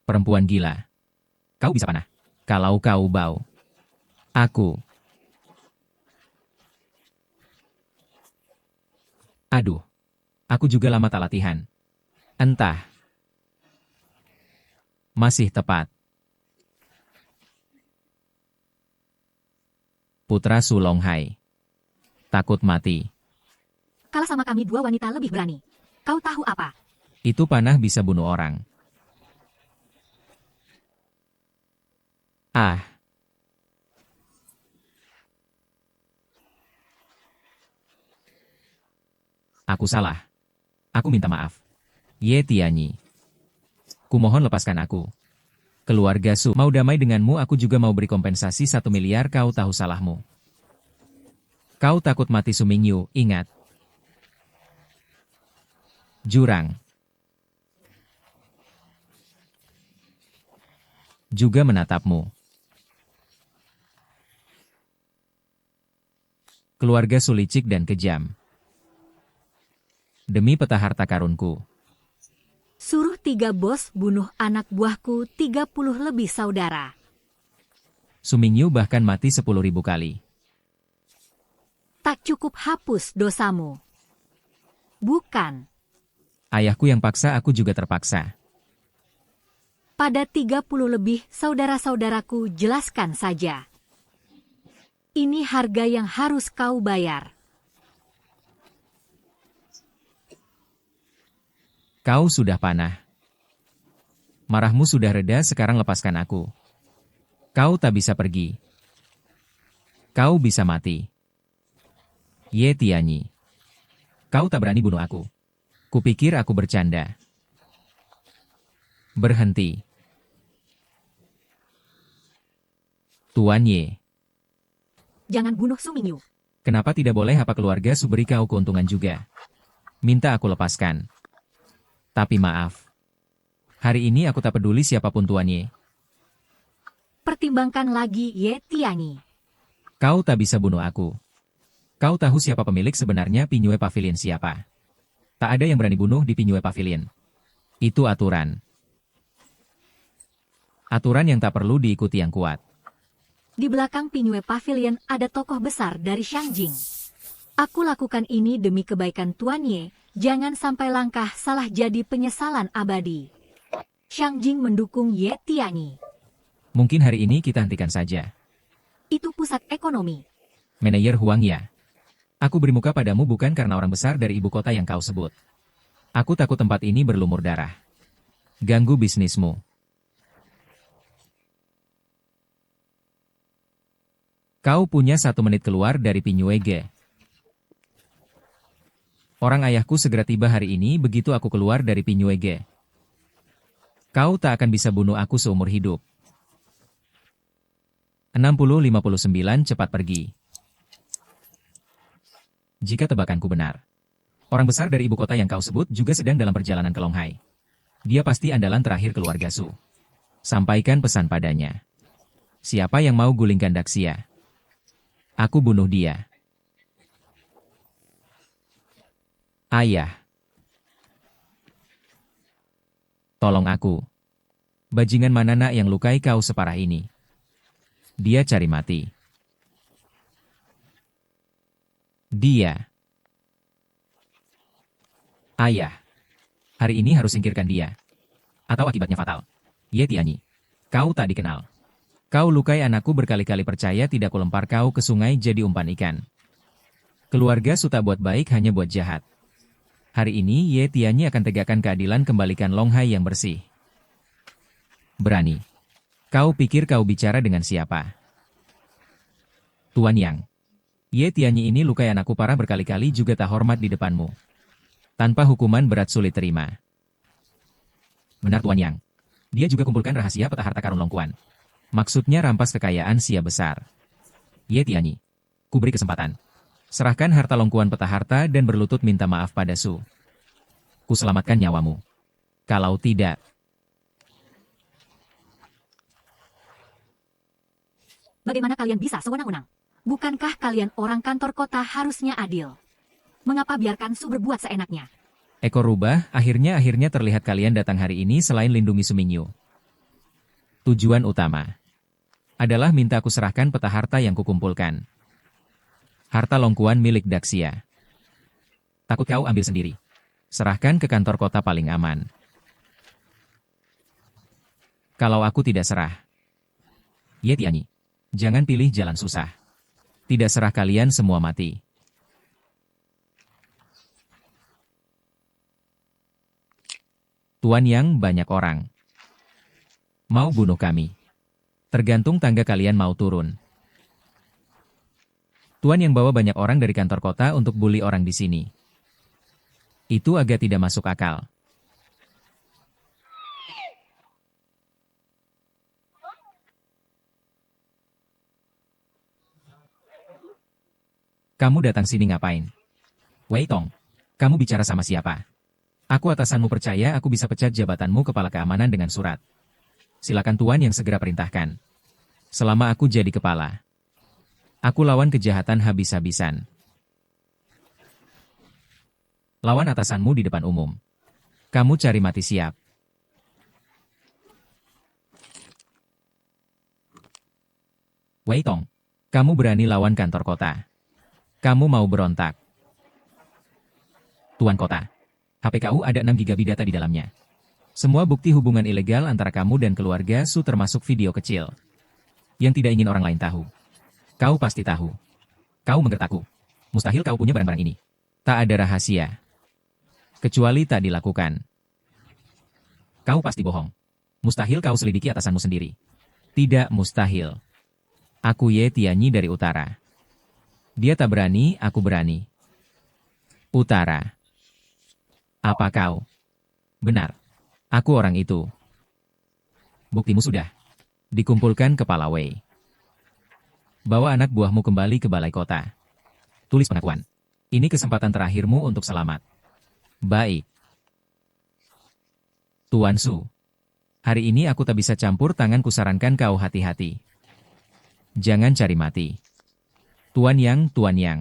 Perempuan gila. Kau bisa panah. Kalau kau bau. Aku. Aduh. Aku juga lama tak latihan. Entah. Masih tepat. Putra Sulonghai. Takut mati. Kalah sama kami dua wanita lebih berani. Kau tahu apa? Itu panah bisa bunuh orang. Ah. Aku salah. Aku minta maaf. Ye Tianyi. Kumohon lepaskan aku. Keluarga Su mau damai denganmu, aku juga mau beri kompensasi 1 miliar, kau tahu salahmu. Kau takut mati Su Mingyu, ingat. Jurang. Juga menatapmu. Keluarga Su licik dan kejam. Demi peta harta karunku. Suruh 3 bos bunuh anak buahku 30 lebih saudara. Su Mingyu bahkan mati 10.000 kali. Tak cukup hapus dosamu. Bukan. Ayahku yang paksa, aku juga terpaksa. Pada 30 lebih saudara-saudaraku, jelaskan saja. Ini harga yang harus kau bayar. Kau sudah panah. Marahmu sudah reda, sekarang lepaskan aku. Kau tak bisa pergi. Kau bisa mati. Ye Tianyi. Kau tak berani bunuh aku. Kupikir aku bercanda. Berhenti. Tuan Ye. Jangan bunuh Su Mingyu. Kenapa tidak boleh? Apa keluarga Su beri kau keuntungan juga? Minta aku lepaskan. Tapi maaf. Hari ini aku tak peduli siapapun Tuan Ye. Pertimbangkan lagi, Ye Tianyi. Kau tak bisa bunuh aku. Kau tahu siapa pemilik sebenarnya Pinyue Pavilion siapa? Tak ada yang berani bunuh di Pinyue Pavilion. Itu aturan. Aturan yang tak perlu diikuti yang kuat. Di belakang Pinyue Pavilion ada tokoh besar dari Shangjing. Aku lakukan ini demi kebaikan Tuan Ye, jangan sampai langkah salah jadi penyesalan abadi. Shangjing mendukung Ye Tianyi. Mungkin hari ini kita hentikan saja. Itu pusat ekonomi. Manajer Huang Ya. Aku beri muka padamu bukan karena orang besar dari ibu kota yang kau sebut. Aku takut tempat ini berlumur darah. Ganggu bisnismu. Kau punya 1 menit keluar dari Pinyue Ge. Orang ayahku segera tiba hari ini begitu aku keluar dari Pinyue Ge. Kau tak akan bisa bunuh aku seumur hidup. 60-59 cepat pergi. Jika tebakanku benar. Orang besar dari ibu kota yang kau sebut juga sedang dalam perjalanan ke Longhai. Dia pasti andalan terakhir keluarga Su. Sampaikan pesan padanya. Siapa yang mau gulingkan Daxia? Aku bunuh dia. Ayah. Tolong aku. Bajingan mana nak yang lukai kau separah ini? Dia cari mati. Dia. Ayah. Hari ini harus singkirkan dia. Atau akibatnya fatal. Ye Tianyi. Kau tak dikenal. Kau lukai anakku berkali-kali, percaya tidak kulempar kau ke sungai jadi umpan ikan. Keluarga Su tak buat baik, hanya buat jahat. Hari ini Ye Tianyi akan tegakkan keadilan, kembalikan Longhai yang bersih. Berani. Kau pikir kau bicara dengan siapa? Tuan Yang. Ye Tianyi ini lukai anakku parah berkali-kali juga tak hormat di depanmu. Tanpa hukuman berat sulit terima. Benar Tuan Yang. Dia juga kumpulkan rahasia peta harta karun Longkuan. Maksudnya rampas kekayaan Sia besar. Ye Tianyi. Ku beri kesempatan. Serahkan harta Longkuan, peta harta, dan berlutut minta maaf pada Su. Ku selamatkan nyawamu. Kalau tidak, Bagaimana kalian bisa sewenang-wenang? Bukankah kalian orang kantor kota harusnya adil? Mengapa biarkan Su berbuat seenaknya? ekor rubah, akhirnya terlihat kalian datang hari ini selain lindungi Sumingyu. Tujuan utama adalah minta aku serahkan peta harta yang kukumpulkan. Harta Longkuan milik Daxia. Takut kau ambil sendiri. Serahkan ke kantor kota paling aman. Kalau aku tidak serah. Ye Tianyi, jangan pilih jalan susah. Tidak serah kalian semua mati. Tuan Yang, banyak orang mau bunuh kami. Tergantung tangga kalian mau turun. Tuan Yang bawa banyak orang dari kantor kota untuk bully orang di sini. Itu agak tidak masuk akal. Kamu datang sini ngapain? Wei Tong, kamu bicara sama siapa? Aku atasanmu, percaya aku bisa pecat jabatanmu kepala keamanan dengan surat. Silakan Tuan Yang segera perintahkan. Selama aku jadi kepala, aku lawan kejahatan habis-habisan. Lawan atasanmu di depan umum. Kamu cari mati siap. Wei Tong, kamu berani lawan kantor kota. Kamu mau berontak. Tuan kota, HPKU ada 6 GB data di dalamnya. Semua bukti hubungan ilegal antara kamu dan keluarga Su, termasuk video kecil. Yang tidak ingin orang lain tahu. Kau pasti tahu. Kau menggertakku. Mustahil kau punya barang-barang ini. Tak ada rahasia. Kecuali tak dilakukan. Kau pasti bohong. Mustahil kau selidiki atasanmu sendiri. Tidak mustahil. Aku Ye Tianyi dari utara. Dia tak berani, aku berani. Utara. Apa kau? Benar. Aku orang itu. Buktimu sudah dikumpulkan kepala Wei. Bawa anak buahmu kembali ke balai kota. Tulis pengakuan. Ini kesempatan terakhirmu untuk selamat. Baik. Tuan Su. Hari ini aku tak bisa campur tangan, kusarankan kau hati-hati. Jangan cari mati. Tuan Yang, Tuan Yang.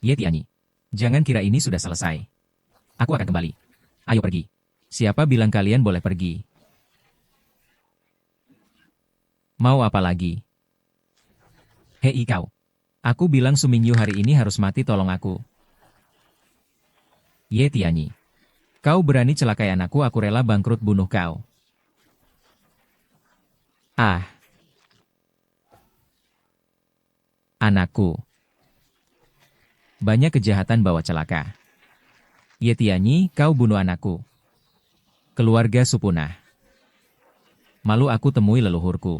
Ye Tianyi, jangan kira ini sudah selesai. Aku akan kembali. Ayo pergi. Siapa bilang kalian boleh pergi? Mau apa lagi? Hei kau. Aku bilang Sumingyu hari ini harus mati, tolong aku. Ye Tianyi. Kau berani celakai anakku, aku rela bangkrut bunuh kau. Ah. Anakku. Banyak kejahatan bawa celaka. Ye Tianyi, kau bunuh anakku. Keluarga Su punah. Malu aku temui leluhurku.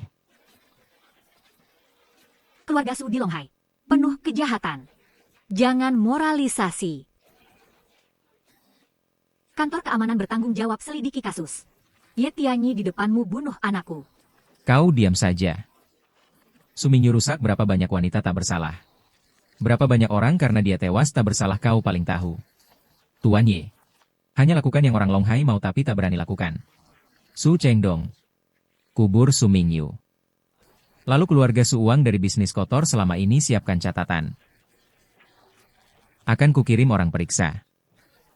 Keluarga Su di Longhai penuh kejahatan. Jangan moralisasi. Kantor keamanan bertanggung jawab selidiki kasus. Ye Tianyi di depanmu bunuh anakku. Kau diam saja. Sumingyu rusak, berapa banyak wanita tak bersalah. Berapa banyak orang karena dia tewas tak bersalah, kau paling tahu. Tuan Ye. Hanya lakukan yang orang Longhai mau tapi tak berani lakukan. Su Chengdong. Kubur Sumingyu. Lalu keluarga Su uang dari bisnis kotor selama ini, siapkan catatan. Akan kukirim orang periksa.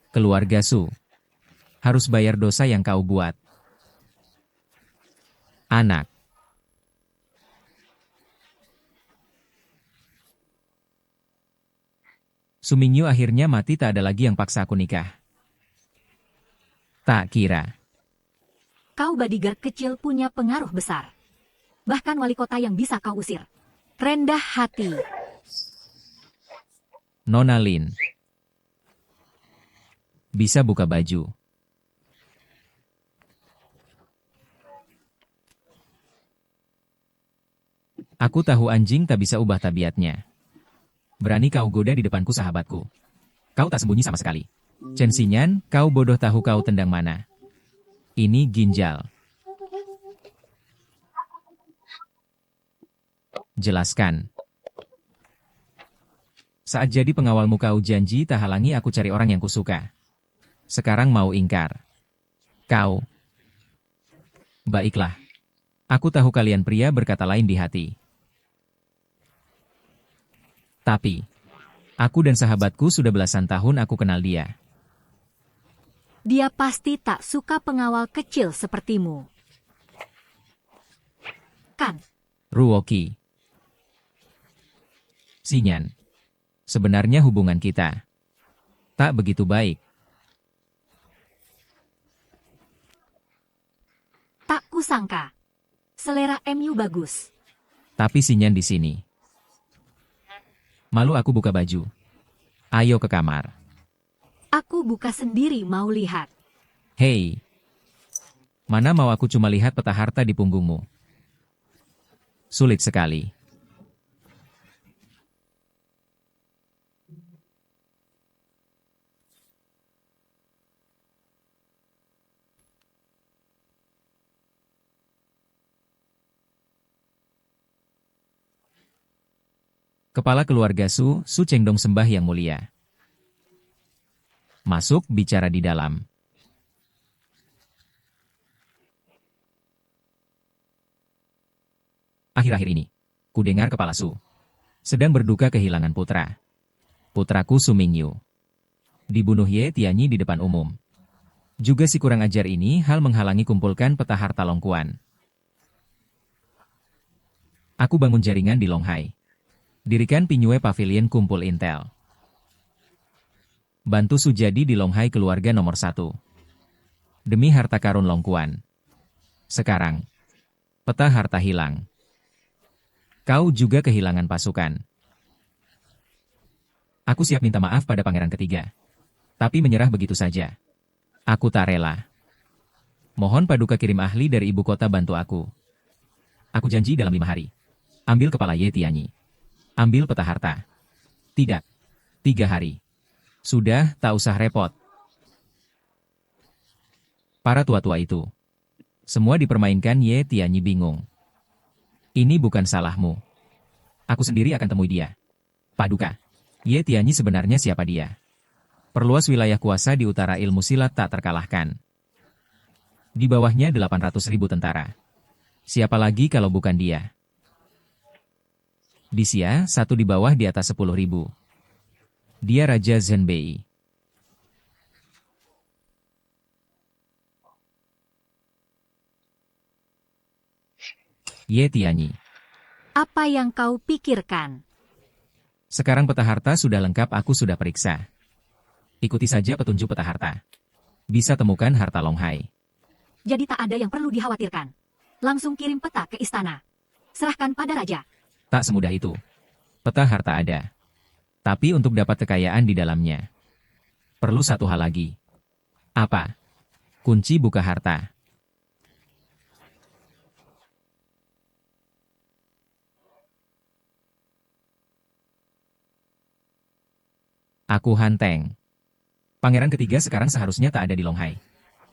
Keluarga Su harus bayar dosa yang kau buat. Anak. Sumingyu akhirnya mati, tak ada lagi yang paksa aku nikah. Tak kira. Kau bodyguard kecil punya pengaruh besar. Bahkan wali kota yang bisa kau usir. Rendah hati. Nona Lin. Bisa buka baju. Aku tahu anjing tak bisa ubah tabiatnya. Berani kau goda di depanku, sahabatku. Kau tak sembunyi sama sekali. Chen Xinyan, kau bodoh, tahu kau tendang mana? Ini ginjal. Jelaskan. Saat jadi pengawalmu kau janji tak halangi aku cari orang yang kusuka. Sekarang mau ingkar. Kau. Baiklah. Aku tahu kalian pria berkata lain di hati. Tapi, aku dan sahabatku sudah belasan tahun aku kenal dia. Dia pasti tak suka pengawal kecil sepertimu. Kan? Ruoki. Sinyan. Sebenarnya hubungan kita tak begitu baik. Tak kusangka. Selera MU bagus. Tapi Sinyan di sini. Malu aku buka baju. Ayo ke kamar. Aku buka sendiri mau lihat. Hei. Mana mau aku cuma lihat peta harta di punggungmu. Sulit sekali. Kepala keluarga Su Chengdong sembah yang mulia. Masuk bicara di dalam. Akhir-akhir ini, ku dengar kepala Su sedang berduka kehilangan putra. Putraku Su Mingyu dibunuh Ye Tianyi di depan umum. Juga si kurang ajar ini hal menghalangi kumpulkan peta harta Longkuan. Aku bangun jaringan di Longhai. Dirikan Pinyue Pavilion kumpul intel. Bantu Sujadi di Longhai keluarga nomor 1. Demi harta karun Longkuan. Sekarang, peta harta hilang. Kau juga kehilangan pasukan. Aku siap minta maaf pada pangeran ketiga. Tapi menyerah begitu saja. Aku tak rela. Mohon Paduka kirim ahli dari ibu kota bantu aku. Aku janji dalam 5 hari. Ambil kepala Ye Tianyi. Ambil peta harta. Tidak. 3 hari. Sudah, tak usah repot. Para tua-tua itu. Semua dipermainkan Ye Tianyi bingung. Ini bukan salahmu. Aku sendiri akan temui dia. Paduka. Ye Tianyi sebenarnya siapa dia? Perluas wilayah kuasa di utara ilmu silat tak terkalahkan. Di bawahnya 800.000 tentara. Siapa lagi kalau bukan dia? Di Xia, 1 di bawah di atas 10.000. Dia Raja Zhenbei. Ye Tianyi. Apa yang kau pikirkan? Sekarang peta harta sudah lengkap, aku sudah periksa. Ikuti saja petunjuk peta harta. Bisa temukan harta Longhai. Jadi tak ada yang perlu dikhawatirkan. Langsung kirim peta ke istana. Serahkan pada raja. Tak semudah itu. Peta harta ada. Tapi untuk dapat kekayaan di dalamnya, perlu satu hal lagi. Apa? Kunci buka harta. Aku Hanteng. Pangeran ketiga sekarang seharusnya tak ada di Longhai.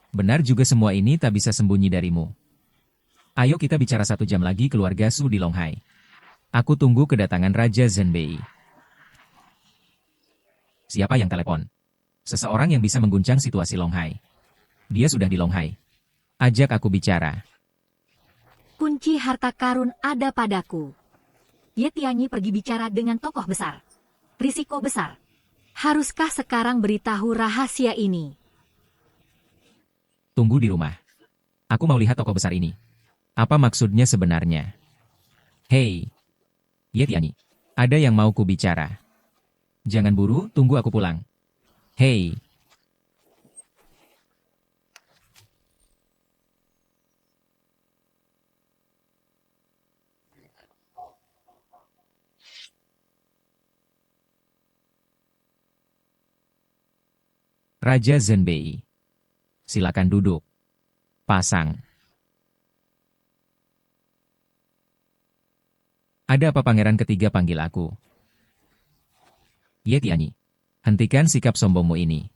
Benar juga semua ini tak bisa sembunyi darimu. Ayo kita bicara 1 jam lagi keluarga Su di Longhai. Aku tunggu kedatangan Raja Zhenbei. Siapa yang telepon? Seseorang yang bisa mengguncang situasi Longhai. Dia sudah di Longhai. Ajak aku bicara. Kunci harta karun ada padaku. Ye Tianyi pergi bicara dengan tokoh besar. Risiko besar. Haruskah sekarang beritahu rahasia ini? Tunggu di rumah. Aku mau lihat tokoh besar ini. Apa maksudnya sebenarnya? Hei, Ye Tianyi, ada yang mau ku bicara. Jangan buru, tunggu aku pulang. Hei. Raja Zhenbei. Silakan duduk. Pasang. Ada apa pangeran ketiga panggil aku? Ye Tianyi, hentikan sikap sombongmu ini.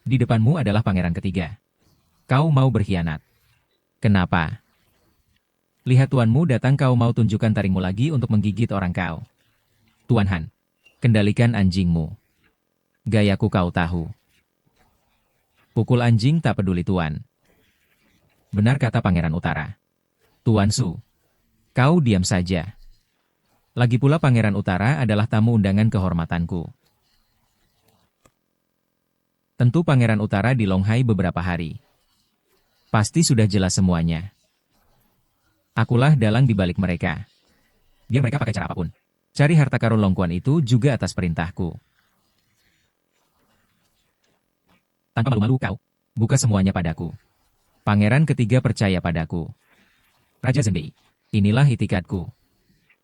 Di depanmu adalah pangeran ketiga. Kau mau berkhianat. Kenapa? Lihat tuanmu datang, kau mau tunjukkan taringmu lagi untuk menggigit orang kau. Tuan Han, kendalikan anjingmu. Gayaku kau tahu. Pukul anjing tak peduli tuan. Benar kata Pangeran Utara. Tuan Su, kau diam saja. Lagi pula Pangeran Utara adalah tamu undangan kehormatanku. Tentu Pangeran Utara di Longhai beberapa hari. Pasti sudah jelas semuanya. Akulah dalang di balik mereka. Biar mereka pakai cara apapun. Cari harta karun Longkuan itu juga atas perintahku. Tanpa malu-malu kau, buka semuanya padaku. Pangeran ketiga percaya padaku. Raja Zhengbei, inilah itikadku.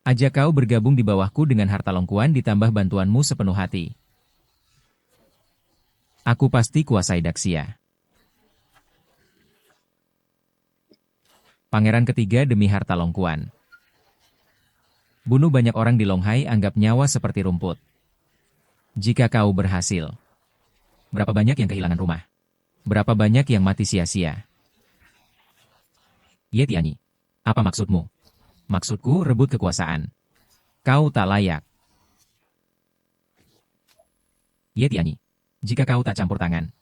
Ajak kau bergabung di bawahku dengan harta Longkuan ditambah bantuanmu sepenuh hati. Aku pasti kuasai Daxia. Pangeran ketiga demi harta Longkuan. Bunuh banyak orang di Longhai anggap nyawa seperti rumput. Jika kau berhasil, berapa banyak yang kehilangan rumah? Berapa banyak yang mati sia-sia? Ye Tianyi, apa maksudmu? Maksudku rebut kekuasaan. Kau tak layak. Ye Tianyi, jika kau tak campur tangan,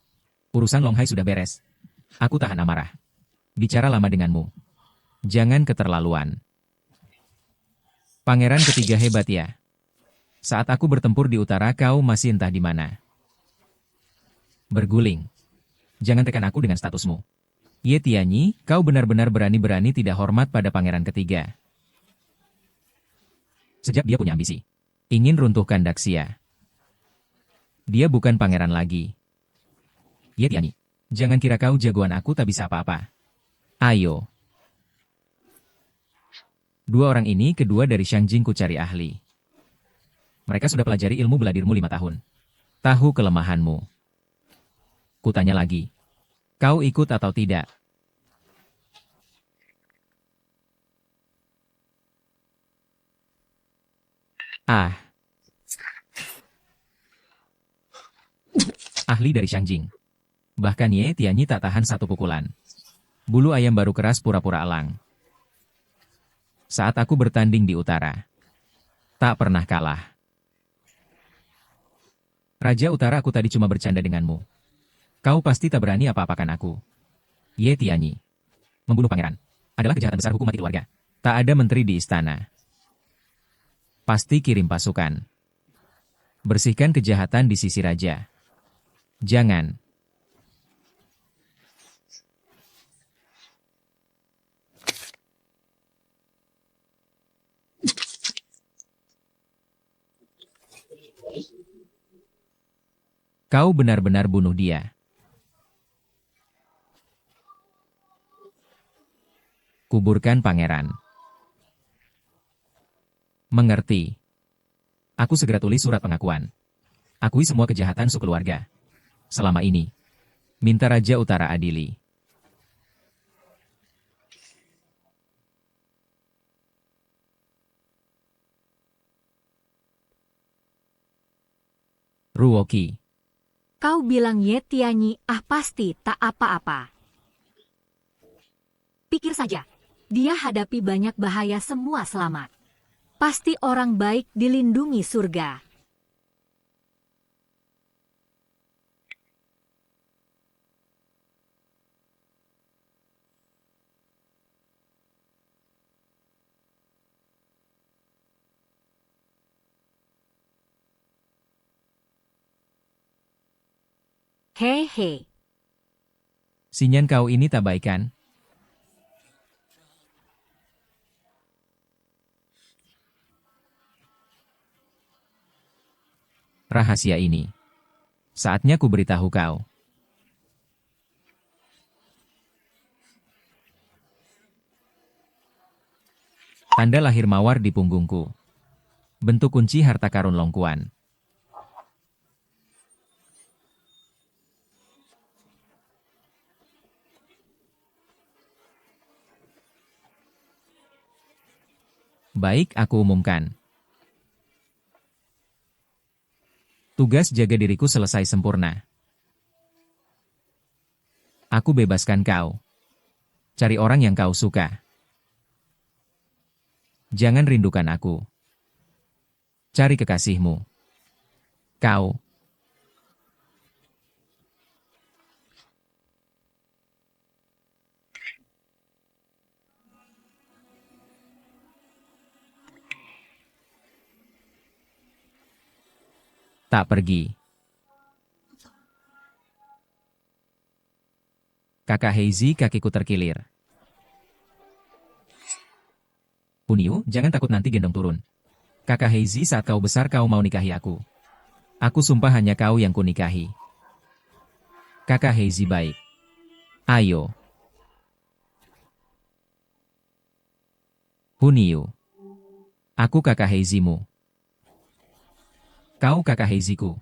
urusan Longhai sudah beres. Aku tahan amarah. Bicara lama denganmu. Jangan keterlaluan. Pangeran ketiga hebat ya. Saat aku bertempur di utara kau masih entah di mana. Berguling. Jangan tekan aku dengan statusmu. Ye Tianyi, kau benar-benar berani-berani tidak hormat pada pangeran ketiga. Sejak dia punya ambisi. Ingin runtuhkan Daxia. Dia bukan pangeran lagi. Ye Tianyi, jangan kira kau jagoan aku tak bisa apa-apa. Ayo. Dua orang ini kedua dari Shangjing ku cari ahli. Mereka sudah pelajari ilmu bela dirimu 5 tahun. Tahu kelemahanmu. Kutanya lagi. Kau ikut atau tidak? Ah. Ahli dari Shangjing. Bahkan Ye Tianyi tak tahan satu pukulan. Bulu ayam baru keras pura-pura elang. Saat aku bertanding di utara, tak pernah kalah. Raja Utara, aku tadi cuma bercanda denganmu. Kau pasti tak berani apa-apakan aku. Ye Tianyi. Membunuh pangeran adalah kejahatan besar, hukum mati keluarga. Tak ada menteri di istana. Pasti kirim pasukan. Bersihkan kejahatan di sisi raja. Jangan. Kau benar-benar bunuh dia. Kuburkan pangeran. Mengerti. Aku segera tulis surat pengakuan. Akui semua kejahatan sekeluarga. Selama ini. Minta Raja Utara adili. Ruoki. Kau bilang Ye Tianyi pasti tak apa-apa. Pikir saja, dia hadapi banyak bahaya semua selamat. Pasti orang baik dilindungi surga. Hehe. Sinyan kau ini tak baik kan? Rahasia ini. Saatnya ku beritahu kau. Tanda lahir mawar di punggungku. Bentuk kunci harta karun Longkuan. Baik, aku umumkan. Tugas jaga diriku selesai sempurna. Aku bebaskan kau. Cari orang yang kau suka. Jangan rindukan aku. Cari kekasihmu. Kau. Tak pergi. Kakak Heizi, kakiku terkilir. Huniu, jangan takut nanti gendong turun. Kakak Heizi, saat kau besar kau mau nikahi aku. Aku sumpah hanya kau yang kunikahi. Kakak Heizi baik. Ayo. Huniu. Aku kakak Heizimu. Kau kakak Heiziku.